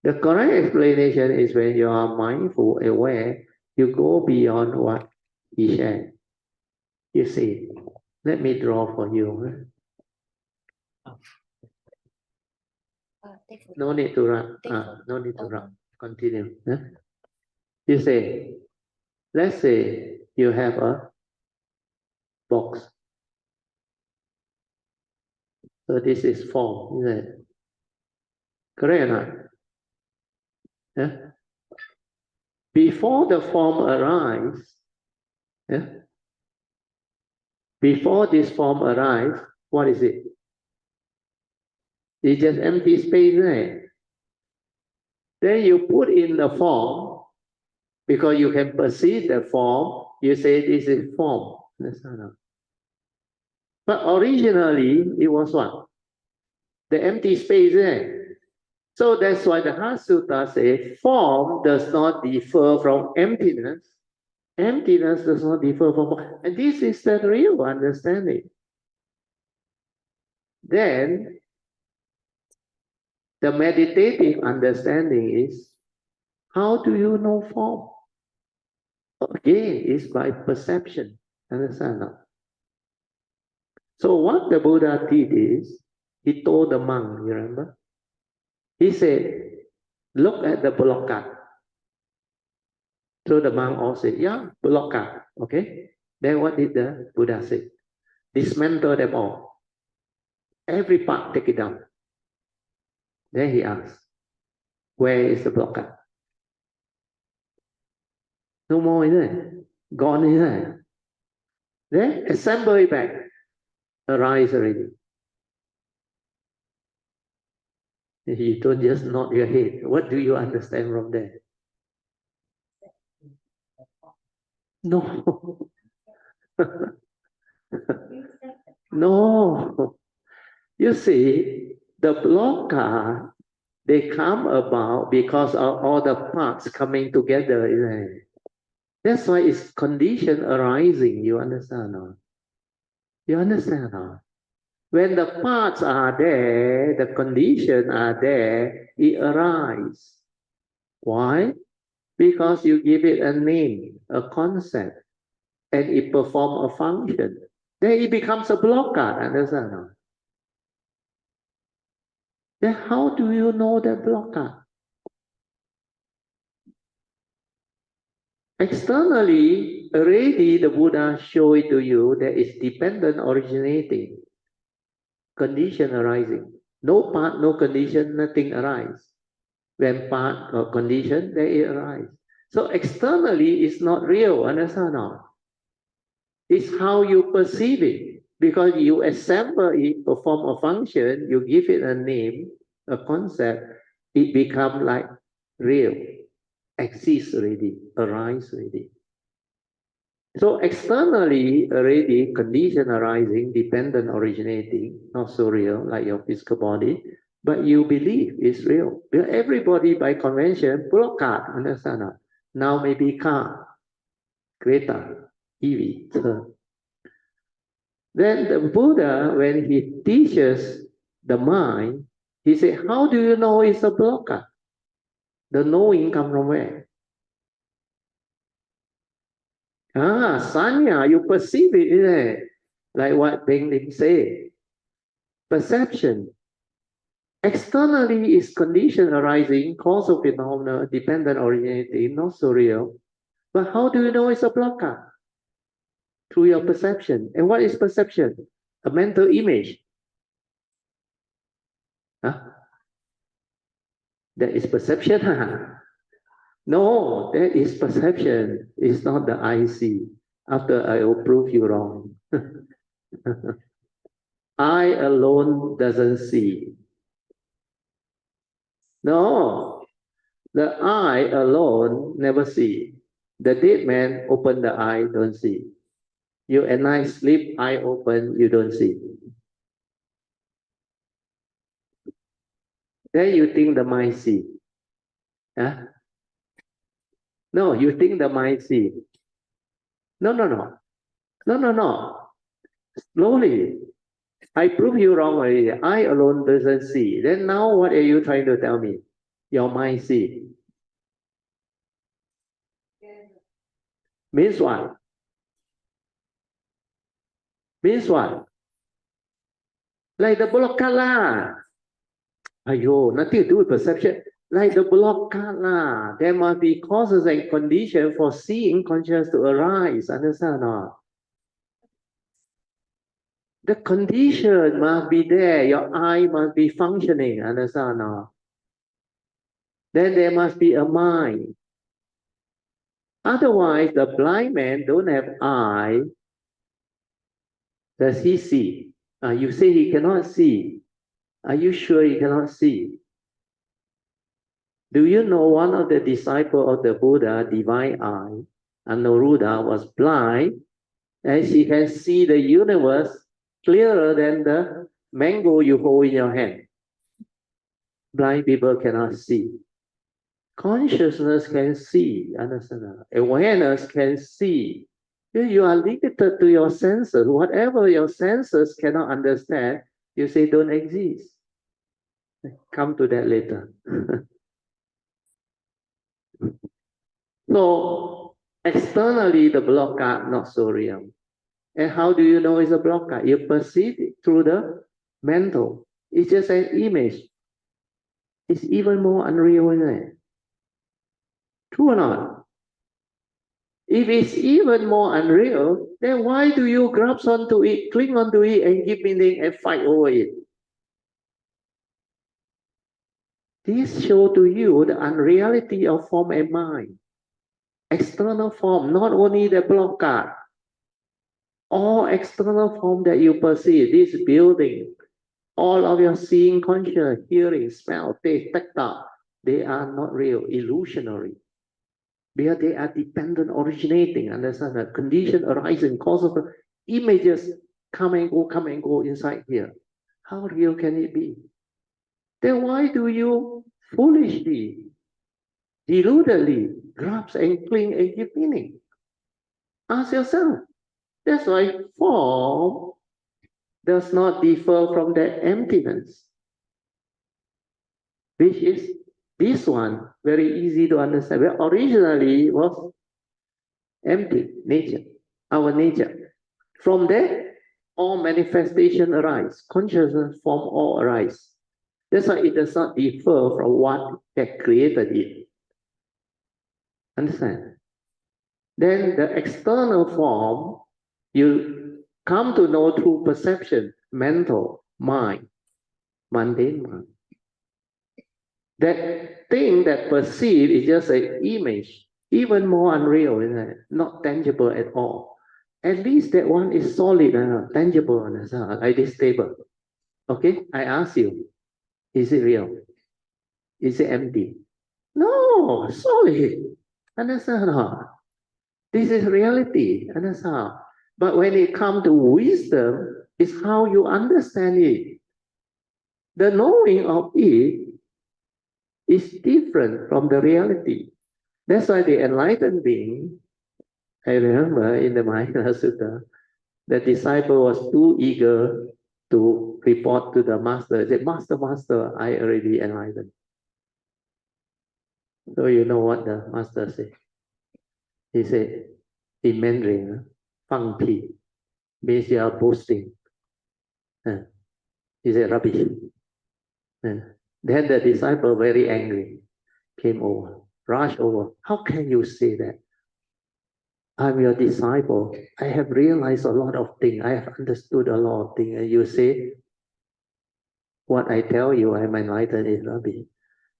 The correct explanation is when you are mindful, aware, you go beyond what he shared. You see, let me draw for you. No need to run. No need to run. Continue. You say, let's say you have a box. So this is form, isn't it? Correct or not? Yeah? Before the form arises, before this form arises, what is it? It's just empty space, right? Then you put in the form, because you can perceive the form, you say this is form. But originally, it was what? The empty space, right? So that's why the Sutta says, form does not differ from emptiness. Emptiness does not differ from form. And this is the real understanding. Then, the meditative understanding is, how do you know form? Again, it's by perception. Understand? So what the Buddha did is, he told the monk, you remember? He said, look at the block cut. So the monk all said, yeah, blockade. Okay. Then what did the Buddha say? Dismantle them all. Every part, take it down. Then he asked, where is the blockade? No more, isn't it? Gone, isn't it? Then assemble it back. Arise already. You don't just nod your head. What do you understand from there? No. No. You see, the blockade, they come about because of all the parts coming together, isn't it? That's why it's condition arising. You understand now? You understand now? When the parts are there, the conditions are there, it arises. Why? Because you give it a name, a concept, and it performs a function. Then it becomes a blockade. Understand now? Then how do you know that blockade? Externally, already the Buddha showed it to you that it's dependent originating, condition arising. No part, no condition, nothing arises. When part or condition, then it arises. So externally, it's not real, understand now? It's how you perceive it. Because you assemble it, perform a function, you give it a name, a concept, it becomes like real. Exists already, arise already. So externally already condition arising, dependent originating, not so real like your physical body, but you believe it's real. Because everybody by convention, blockade, understand that? Now maybe car, Greta, EV, turn. Then the Buddha, when he teaches the mind, he said, how do you know it's a blockade? The knowing comes from where? Sanya, you perceive it, isn't it? Like what Beng Lim said. Perception. Externally is condition arising, causal phenomena, dependent originating, not so real. But how do you know it's a blockade? Through your perception. And what is perception? A mental image. Huh? That is perception. No, that is perception. It's not the I see. After I will prove you wrong. I alone doesn't see. No, the I alone never see. The dead man open the eye, don't see. You at night sleep, eye open, you don't see. Then you think the mind see. Huh? No, you think the mind see. No. Slowly. I prove you wrong already. I alone doesn't see. Then now what are you trying to tell me? Your mind see. Means what? Means what? Like the blockade lah. Ayo, nothing to do with perception. Like the blockade lah. There must be causes and conditions for seeing consciousness to arise. Understand or not? The condition must be there. Your eye must be functioning. Understand or not? Then there must be a mind. Otherwise, the blind man don't have eye. Does he see? You say he cannot see. Are you sure he cannot see? Do you know one of the disciples of the Buddha, divine eye, Anuruddha, was blind, and she can see the universe clearer than the mango you hold in your hand. Blind people cannot see. Consciousness can see, understand? Awareness can see. You are limited to your senses. Whatever your senses cannot understand, you say don't exist. Come to that later. So, externally, the blockade not so real. And how do you know it's a blockade? You perceive it through the mental. It's just an image. It's even more unreal, isn't it? True or not? If it's even more unreal, then why do you grasp onto it, cling onto it, and give meaning and fight over it? This shows to you the unreality of form and mind. External form, not only the blockade, all external form that you perceive, this building, all of your seeing, conscious, hearing, smell, taste, tactile, they are not real, illusionary. Because they are dependent, originating, understand that condition arising, cause of images come and go inside here. How real can it be? Then why do you foolishly, deludedly grasp and cling and give meaning? Ask yourself. That's why form does not differ from the emptiness, which is this one, very easy to understand. Well, originally was empty nature, our nature. From there, all manifestation arise, consciousness form all arise. That's why it does not differ from what that created it. Understand? Then the external form, you come to know through perception, mental, mind, mundane mind. That thing that perceived is just an image, even more unreal, isn't it? Not tangible at all. At least that one is solid, tangible, like this table. Okay, I ask you, is it real? Is it empty? No, solid. Understand? This is reality. Understand? But when it comes to wisdom, it's how you understand it. The knowing of it is different from the reality. That's why the enlightened being, I remember in the MAHAKARUNA Sutta, the disciple was too eager to report to the master. He said, Master, I already enlightened. So you know what the master said? He said, in Mandarin, Fang Pi, means you are boasting. He said, rubbish. Then the disciple, very angry, came over, rushed over. How can you say that? I'm your disciple. I have realized a lot of things. I have understood a lot of things. And you say, what I tell you, I'm enlightened is rubbish.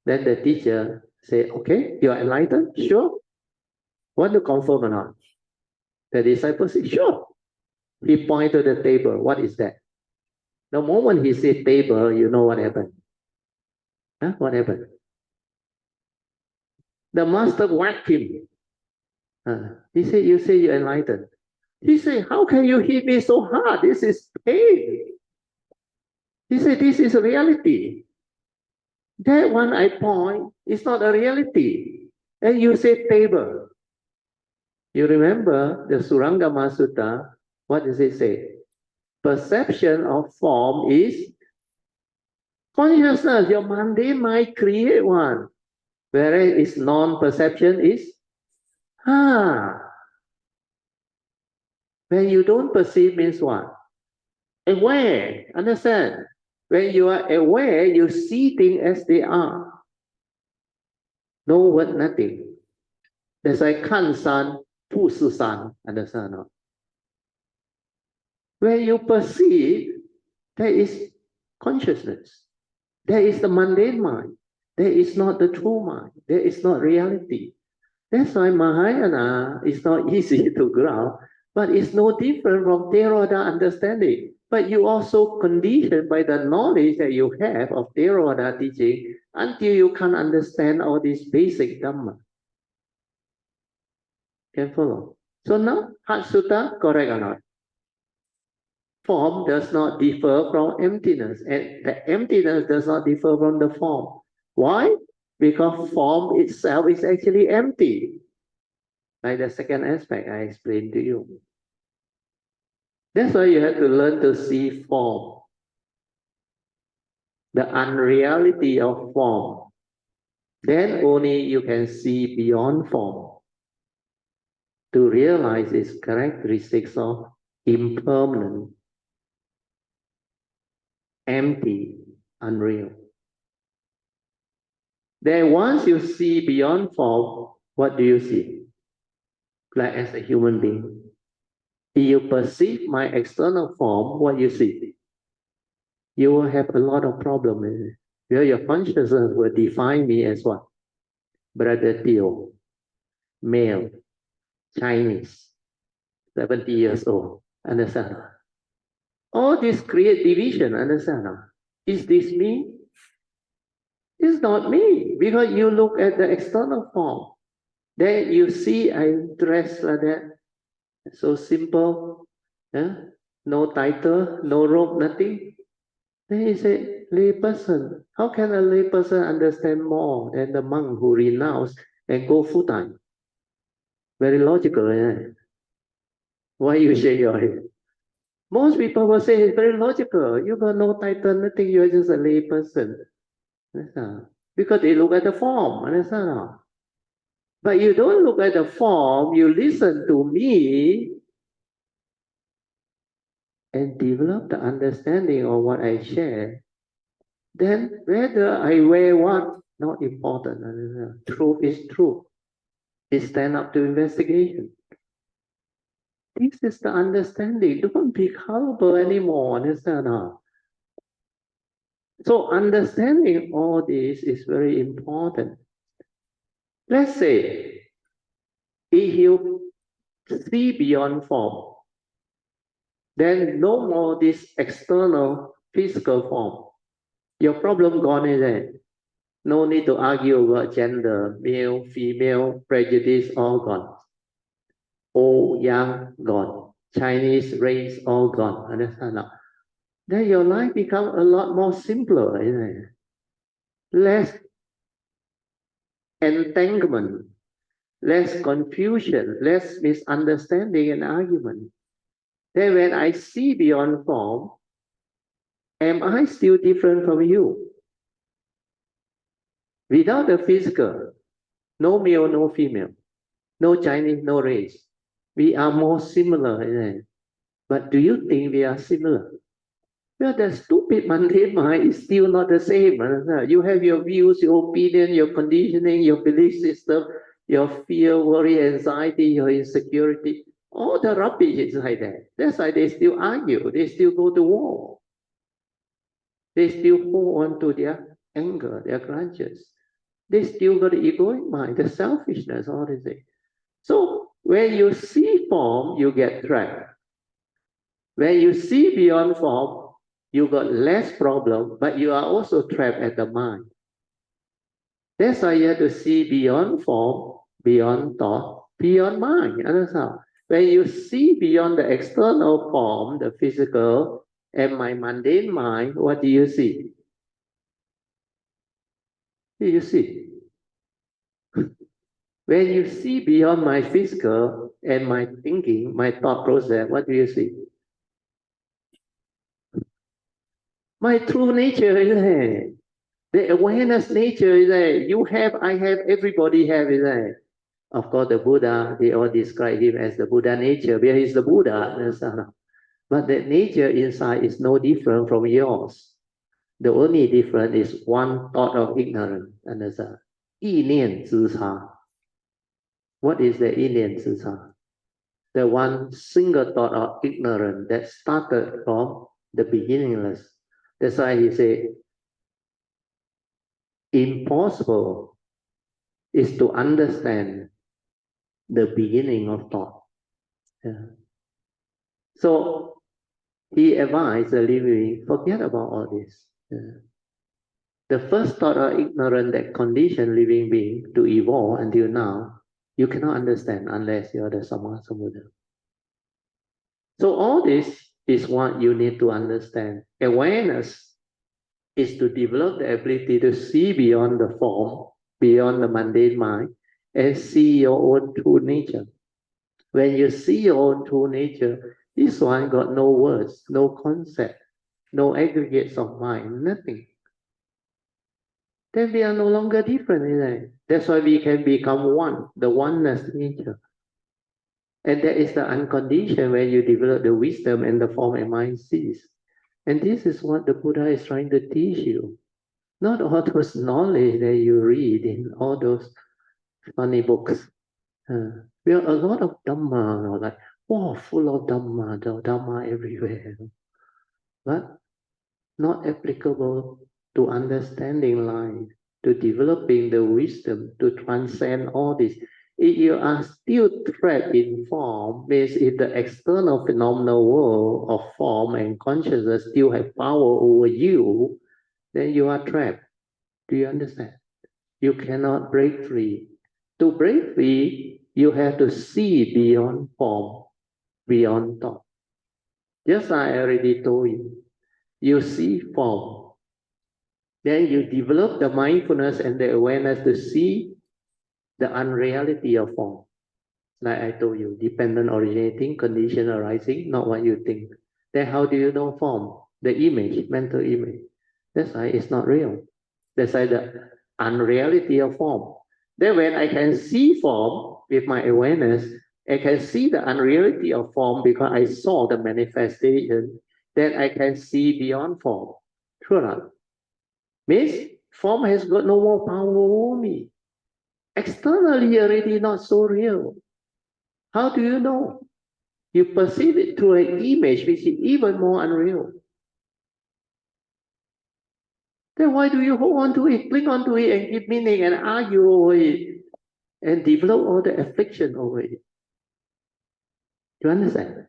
Then the teacher say, okay, you are enlightened? Sure. Want to confirm or not? The disciple said, sure. He pointed to the table. What is that? The moment he said table, you know what happened? Huh? What happened? The master whacked him. He said, you say you're enlightened. He said, how can you hit me so hard? This is pain. He said, this is a reality. That one I point is not a reality. And you say table. You remember the Surangama Sutta, what does it say? Perception of form is consciousness. Your mundane mind create one. Whereas its non-perception is when you don't perceive means what? Aware, understand? When you are aware, you see things as they are. No word, nothing. That's why kan san, pu si san, understand? No? When you perceive, there is consciousness. There is the mundane mind. There is not the true mind. There is not reality. That's why Mahayana is not easy to grasp, but it's no different from Theravada understanding. But you also conditioned by the knowledge that you have of Theravada teaching until you can understand all these basic Dhamma. Can follow? So now, Heart Sutta, correct or not? Form does not differ from emptiness, and the emptiness does not differ from the form. Why? Because form itself is actually empty. Like the second aspect I explained to you. That's why you have to learn to see form. The unreality of form. Then only you can see beyond form. To realize its characteristics of impermanent, empty, unreal. Then once you see beyond form, what do you see? like as a human being. If you perceive my external form, what you see, you will have a lot of problems. Where your consciousness will define me as what? Brother Theo, male, Chinese, 70 years old. Understand? All this create division. Understand? Is this me? It's not me, because you look at the external form. Then you see I'm dressed like that. So simple. No title, no robe, nothing. Then he said, lay person. How can a lay person understand more than the monk who renounce and go full time? Very logical, eh? Why you shake your head? Most people will say it's very logical. You got no title, nothing. You're just a lay person. Because they look at the form. Understand? But you don't look at the form. You listen to me and develop the understanding of what I share. Then whether I wear what, not important. Truth is truth. It stand up to investigation. This is the understanding. Don't be culpable anymore. Understand? So understanding all this is very important. Let's say, if you see beyond form, then no more this external physical form. Your problem gone, is it? No need to argue about gender, male, female, prejudice, all gone. Old, young, gone. Chinese race, all gone. Understand? Then your life becomes a lot more simpler, isn't it? Less entanglement, less confusion, less misunderstanding and argument. Then when I see beyond form, am I still different from you? Without the physical, no male, no female, no Chinese, no race. We are more similar, isn't it? But do you think we are similar? Well, the stupid mundane mind is still not the same. You have your views, your opinion, your conditioning, your belief system, your fear, worry, anxiety, your insecurity. All the rubbish is like that. That's why they still argue. They still go to war. They still hold on to their anger, their grudges. They still got the egoic mind, the selfishness, all this thing. So when you see form, you get trapped. When you see beyond form, you got less problem, but you are also trapped at the mind. That's why you have to see beyond form, beyond thought, beyond mind. Understand? When you see beyond the external form, the physical, and my mundane mind, what do you see? What do you see? When you see beyond my physical and my thinking, my thought process, what do you see? My true nature is there. The awareness nature is there. You have, I have, everybody have is there. Of course, the Buddha, they all describe him as the Buddha nature, because he's the Buddha. But the nature inside is no different from yours. The only difference is one thought of ignorance. Understand? 意念之差. What is the 意念之差? The one single thought of ignorance that started from the beginningless. That's why he said, impossible is to understand the beginning of thought. So he advised the living, forget about all this. The first thought of ignorance that conditioned living being to evolve until now, you cannot understand unless you are the Sammasambuddha. So all this is what you need to understand. Awareness is to develop the ability to see beyond the form, beyond the mundane mind, and see your own true nature. When you see your own true nature, this one got no words, no concept, no aggregates of mind, nothing. Then we are no longer different, isn't it? That's why we can become one, the oneness nature. And that is the unconditioned when you develop the wisdom and the form and mind cease. And this is what the Buddha is trying to teach you. Not all those knowledge that you read in all those funny books. We have a lot of Dhamma, like, wow, full of Dhamma, the Dhamma everywhere. But not applicable to understanding life, to developing the wisdom, to transcend all this. If you are still trapped in form, means if the external phenomenal world of form and consciousness still have power over you, then you are trapped. Do you understand? You cannot break free. To break free, you have to see beyond form, beyond thought. Just like I already told you, you see form. Then you develop the mindfulness and the awareness to see the unreality of form. Like I told you, dependent originating, condition arising, not what you think. Then how do you know form? The image, mental image. That's why it's not real. That's why the unreality of form. Then when I can see form with my awareness, I can see the unreality of form because I saw the manifestation. Then I can see beyond form. True or not? Means form has got no more power over me. Externally already not so real. How do you know? You perceive it through an image which is even more unreal. Then why do you hold on to it, cling on to it and give meaning and argue over it and develop all the affliction over it? You understand?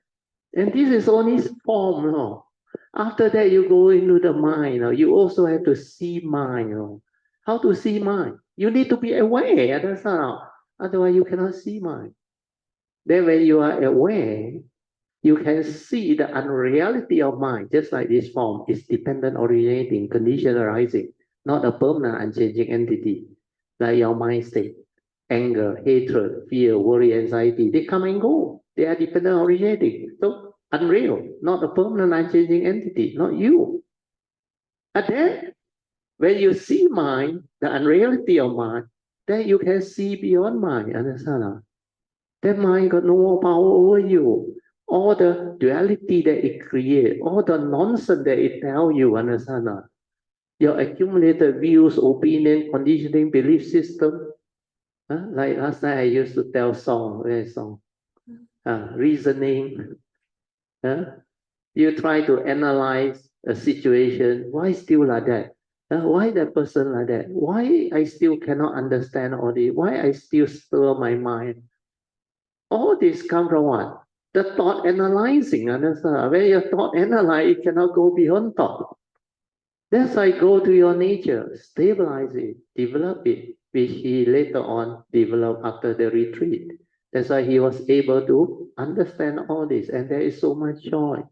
And this is only form. No? After that, you go into the mind. No? You also have to see mind. No? How to see mind? You need to be aware. That's how. Otherwise, you cannot see mind. Then when you are aware, you can see the unreality of mind, just like this form is dependent originating, condition arising, not a permanent unchanging entity, like your mind state. Anger, hatred, fear, worry, anxiety, they come and go. They are dependent originating. So unreal, not a permanent unchanging entity, not you. And then when you see mind, the unreality of mind, then you can see beyond mind. Understand? That mind got no more power over you. All the duality that it creates, all the nonsense that it tells you, understand? Your accumulated views, opinion, conditioning, belief system. Like last night I used to tell song, reasoning. You try to analyze a situation. Why still like that? Why that person like that? Why I still cannot understand all this? Why I still stir my mind? All this come from what? The thought analyzing, understand? When your thought analyze, it cannot go beyond thought. That's why go to your nature, stabilize it, develop it, which he later on developed after the retreat. That's why he was able to understand all this, and there is so much joy.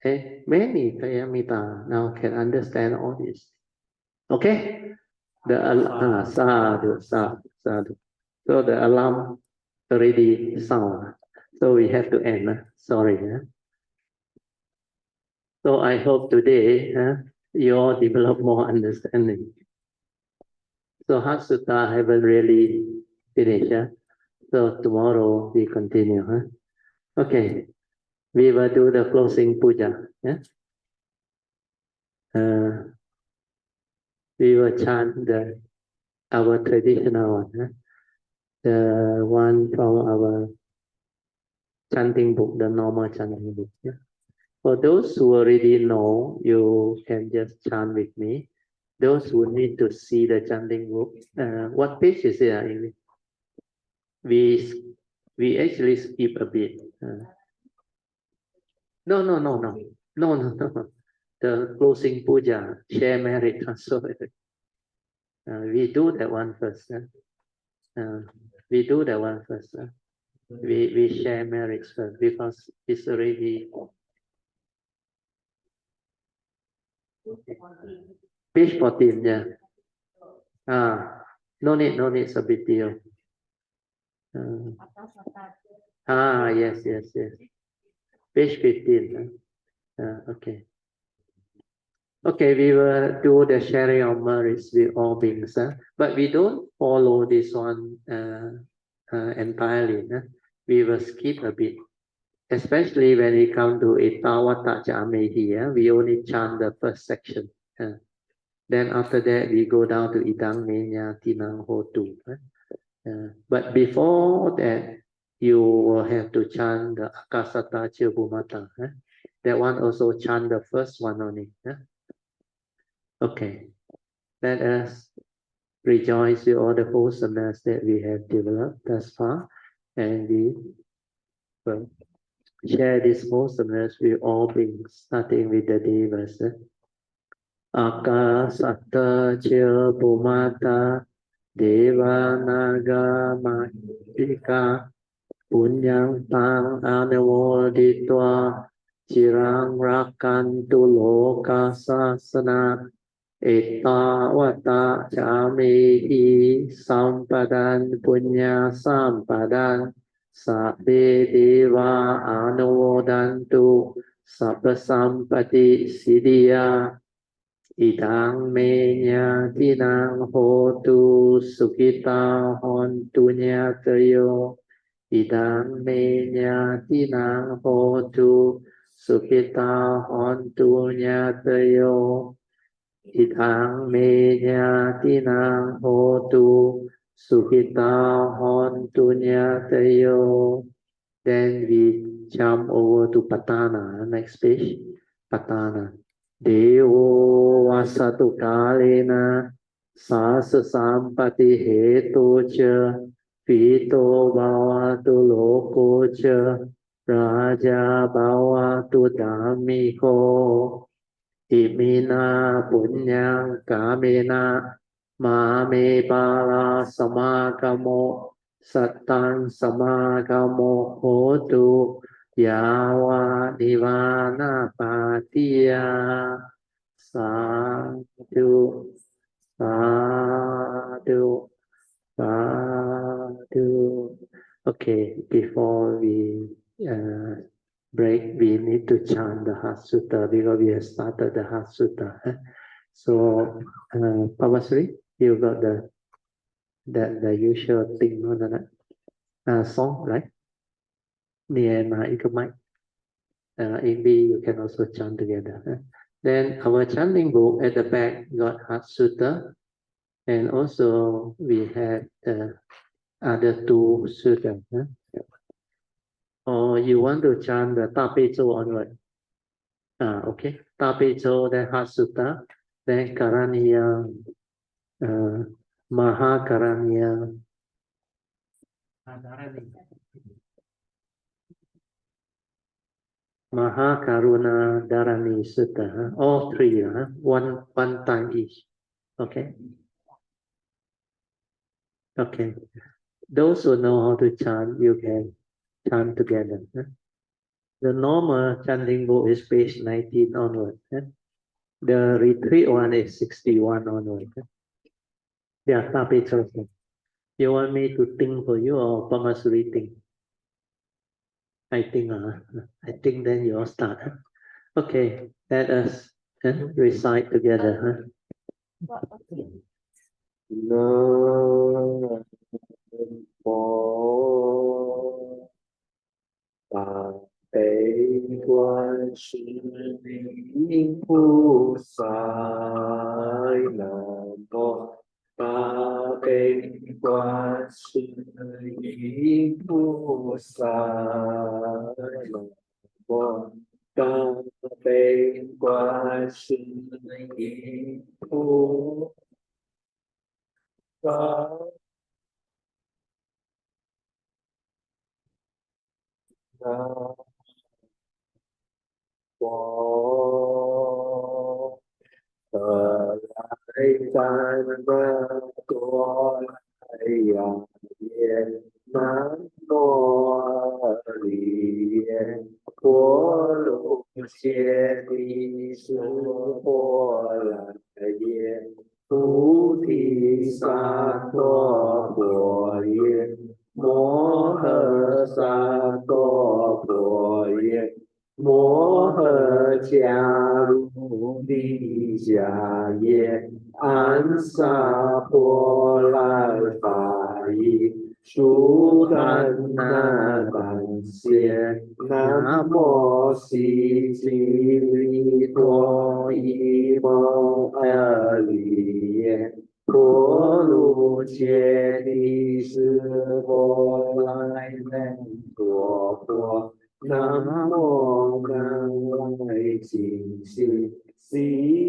And many Kayamita now can understand all this. Okay? Sadhu. So the alarm already sound. So we have to end. Sorry. So I hope today you all develop more understanding. So Sutta haven't really finished. So tomorrow we continue. Okay. We will do the closing puja. We will chant our traditional one. The one from our chanting book, the normal chanting book. For those who already know, you can just chant with me. Those who need to see the chanting book, what page is it? We actually skip a bit. No. The closing puja, share merit transfer. We do that one first. We do that one first. We share merits first because it's already page 14. Yeah. No need. It's a big deal. Yes. Page 15. Okay. Okay, we will do the sharing of merits with all beings, but we don't follow this one entirely. We will skip a bit, especially when we come to Etawata Jamehi. We only chant the first section. Then after that, we go down to Idang Menya Tinang Hotu. But before that, you will have to chant the Akasata Chilbumata. That one also chant the first one only. Okay, let us rejoice with all the wholesomeness that we have developed thus far, and we will share this wholesomeness with all beings, starting with the devas. Akasata Chilbumata Deva Naga Mahika Punyang Tang Anamoditwa Chirang Rakantu Loka Sasana Etawata Chamihi Sampadan Punya Sampadan Sabbe Deva Anumodantu Sabba Sampati Siddhya Idang menya tinang hotu sukita hontunya tayo. Idang menya tinang hotu sukita hontunya tayo. Idang menya tinang hotu sukita hontunya tayo. Then we jump over to Patana. Next page. Patana. Devo vasatu kalena sasa sampati hetu cha pito bhavatu loko cha raja bhavatu dhammiko imina punyang kamena mame pala samakamo sattang samakamo hotu Yawa Nivana Patiya Sadhu Sadhu Sadhu. Okay, before we break, we need to chant the Heart Sutta because we have started the Heart Sutta. So, Pavasri, you got the usual thing on that song, right? Me and Ikamai. In B, you can also chant together. Then our chanting book at the back got Heart Sutta, and also we had other two sutta. Or you want to chant the Tape Zhou onward? Okay. Tape Zhou, then Heart Sutta, then Karaniya, Mahakaruniya, Mahakaruna Dharani Sutta, all three, one time each. Okay. Okay. Those who know how to chant, you can chant together. The normal chanting book is page 19 onward. The retreat one is 61 onward. Yeah, Tape Zhou. You want me to think for you or Pamasuri think? I think then you all start. Okay, let us recite together. No more. Tây quan sư linh phu sai nam mô. Tây quan sư linh phu sai nam mô. Tây quan sư linh phu sai. Lại tan ba có lại yên mãn no liền của lục xe đi xuống hoa lại yên phú thị sa to của yên mô hơ sa to của yên摩诃迦卢帝迦耶安萨婆剌法依苏丹那般谢南无悉吉利多伊摩阿利耶婆卢揭谛是佛来能作佛，南无南来净心，悉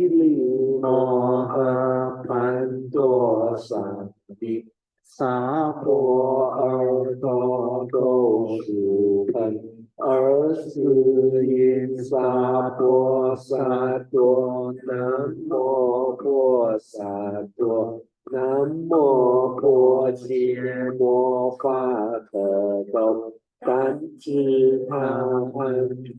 利摩诃盘多萨地，萨婆尔多多输盆。20因萨婆萨多，南无婆萨多，南无婆揭摩法可多，但知他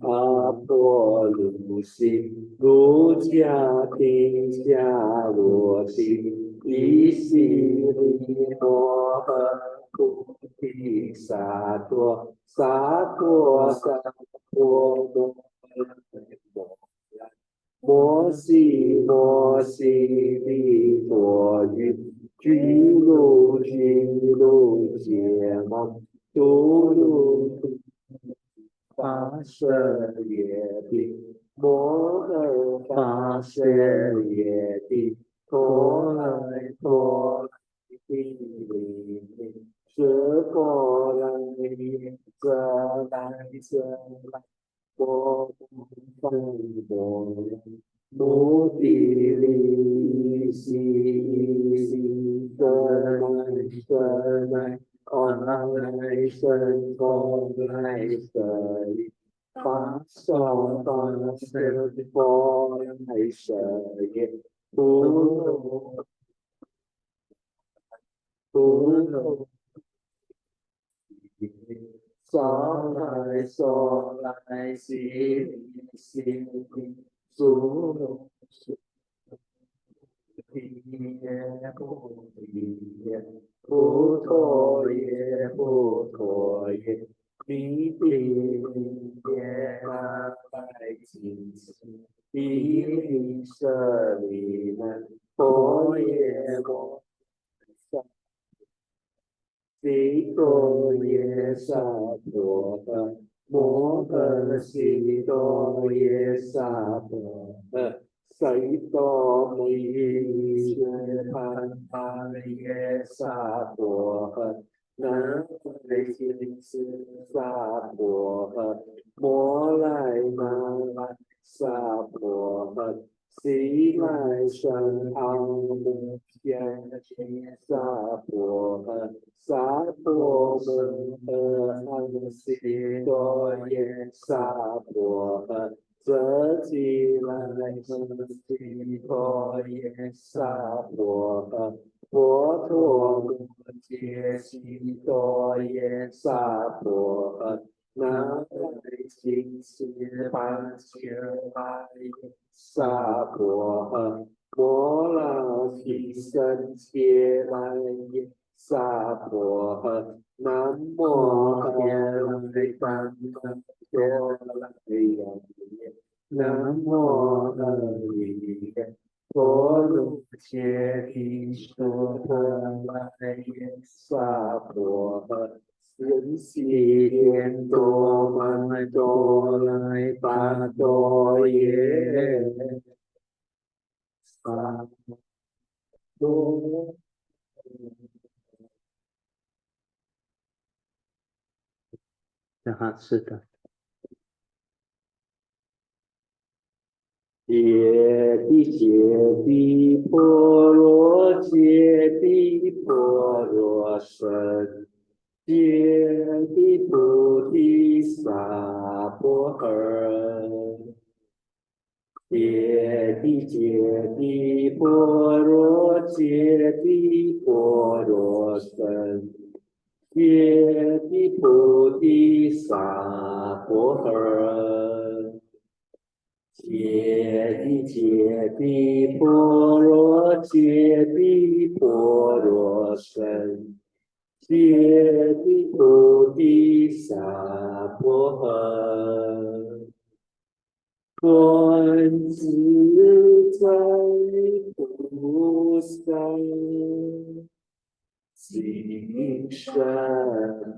阿婆卢心，如家庭下罗心，依悉利摩诃菩提萨埵。萨婆萨婆摩悉摩悉利多语，居卢居卢揭摩，度卢发舍耶帝，摩诃发舍耶帝，陀来陀来帝利利。是佛来耶，则来则来，佛方佛来，目的利息，则来则来，阿来生佛来舍利，法所法身佛来舍耶，不落不落。所来所来悉利悉利，诸罗菩提耶菩提耶，不陀耶不陀耶，弥帝耶那来净心，依利舍利难，婆耶摩萨。悉多耶萨婆诃，摩诃悉多耶萨婆诃，悉多弥揭盘巴耶萨婆诃，南无净斯萨婆诃，摩来那来萨婆诃。悉来生阿弥天天萨婆诃，萨婆诃阿悉多耶萨婆诃，则即来生悉多耶萨婆诃，佛陀摩揭悉多耶萨婆诃。南无净斯般伽巴耶萨婆诃，摩拉提僧伽巴耶萨婆诃，南无阿弥陀佛，南无阿弥陀罗揭谛娑婆来耶萨婆诃。人悉天多曼多来巴多耶，萨多。是的。揭谛揭谛波罗揭谛波罗僧。揭谛菩提萨婆诃，揭谛揭谛波罗揭谛波罗僧，揭谛菩提萨婆诃，揭谛揭谛波罗揭谛波罗僧。揭谛菩提萨婆诃，观自在菩萨，行深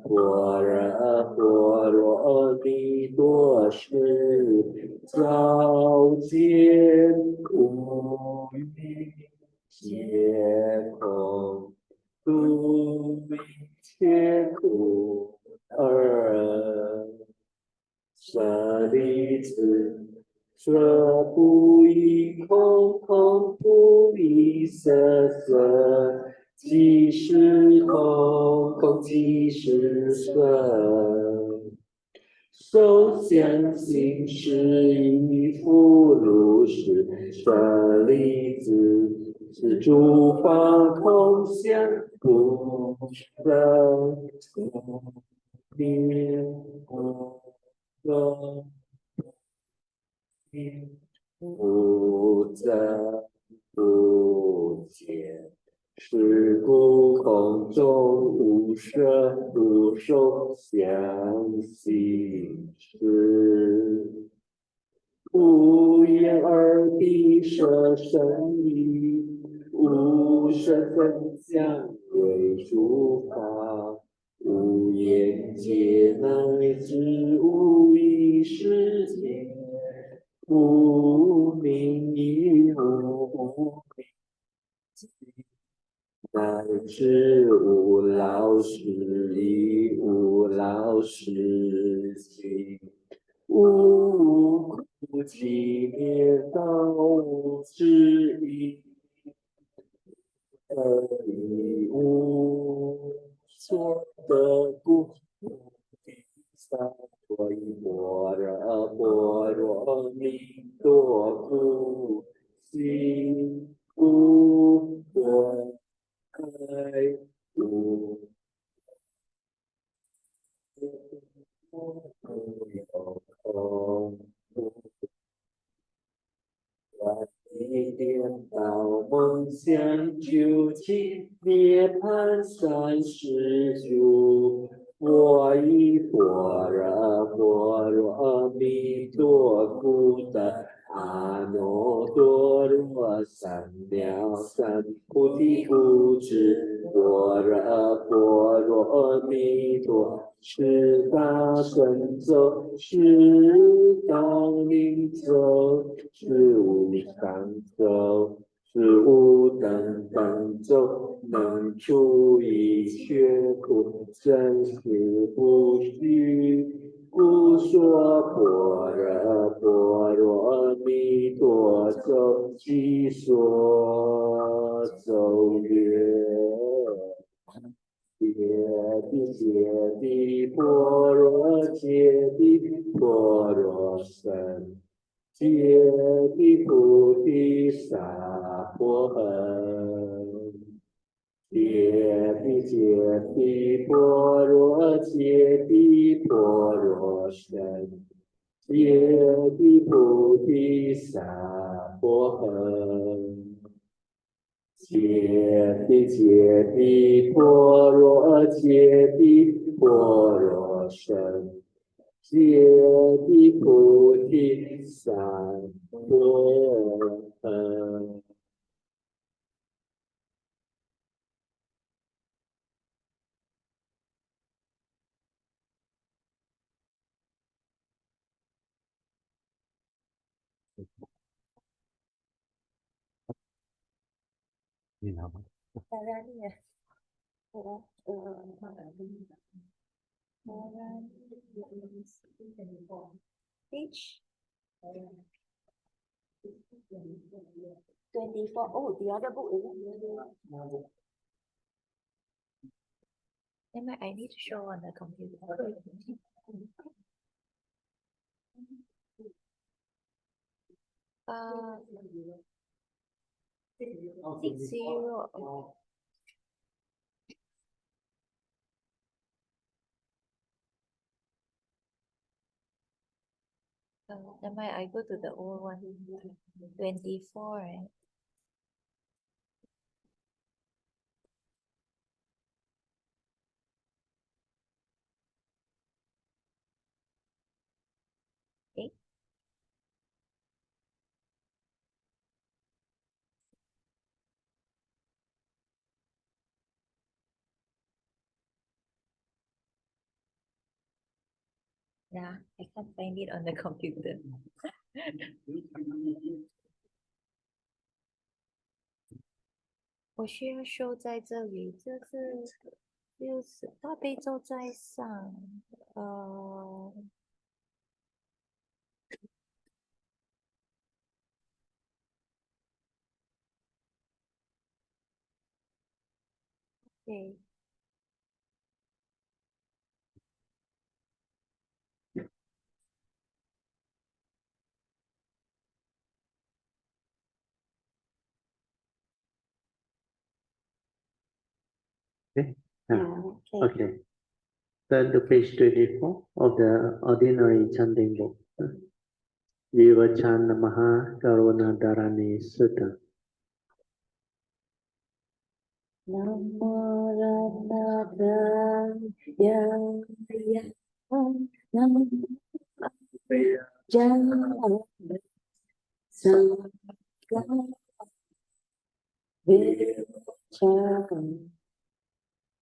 般若波罗蜜多时，照见光明。皆空，度一切苦厄。舍利子，色不异空，空不异色，色即是空，空即是色。受想行识亦复如是，舍利子，是诸法空相，不生不灭，不生不增不减。是故空中无色无受想行识，无眼耳鼻舌身意，无色声香味触法，无眼界乃至无意识界，无明亦无明尽，乃至无老死亦无老死尽，无苦集灭道无智亦亦无所得故，三陀依般若蜜多故，心无我爱无有空。一颠倒梦想，究竟涅槃三世主。我以般若阿弥陀佛的阿耨多罗三藐三菩提不知，般若阿弥陀是大神咒，是大明咒，是无上咒，是无等等咒，能除一切苦，真实不虚。故说般若阿弥陀咒，即说咒曰。揭谛般若揭谛般若僧，揭谛菩提萨婆诃。揭谛般若揭谛般若僧，揭谛菩提萨婆诃。揭谛般若揭谛般若僧，揭谛菩提萨婆诃。DHARANI 啊，H 24. Oh, the other book is it? Then I need to show on the computer. Uh, 60. Then I go to the old one. 24, right? Okay. Yeah, I can't find it on the computer. 我需要收在这里，这是就是大悲咒在上，对。Okay. Yeah, Okay. Turn to page 24 of the ordinary chanting book. We will chant the MAHAKARUNA DHARANI Sutta. Namo Radharaya Namo Jaya Sangha Vichara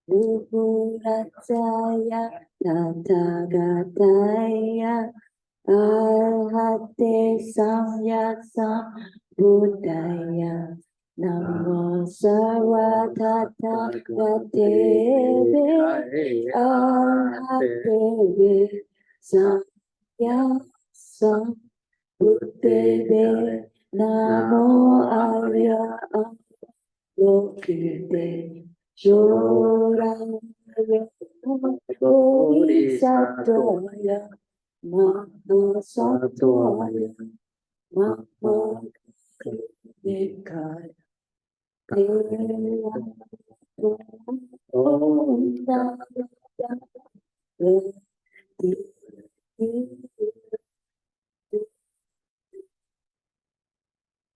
Luhuracaya Tathagataya Arhate Samyak Sambuddhaya Namo Sarvadhatha Gateve Arhateve Samyak Sambuddhave Namo Arya Lokite Joraya Bodhisattvaya Mahasattvaya Mahakrunikaya Tera Om Daya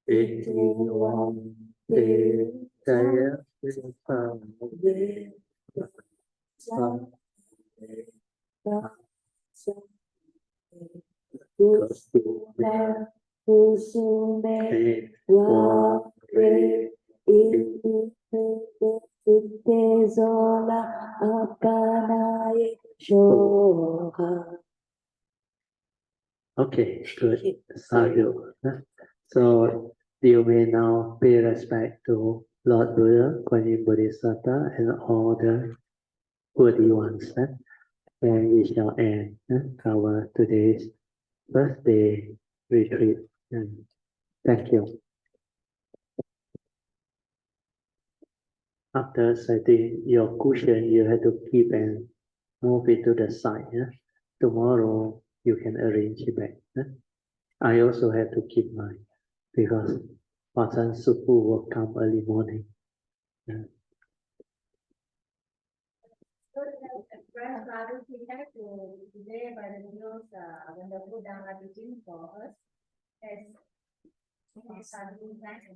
Itiwam te jaya vitam Kusume Ware Itte Zola Apanaye Shoha. Okay, good. Sadhu. So you may now pay respect to Lord Buddha, Kuan Yin Bodhisattva, and all the worthy ones. And we shall end our today's birthday retreat. And thank you. After setting your cushion, you have to keep and move it to the side. Tomorrow you can arrange it back. I also have to keep mine because Pasan Supu will come early morning. Express gratitude today by the most wonderful Dharma teaching for us. As Sadhu, thanks.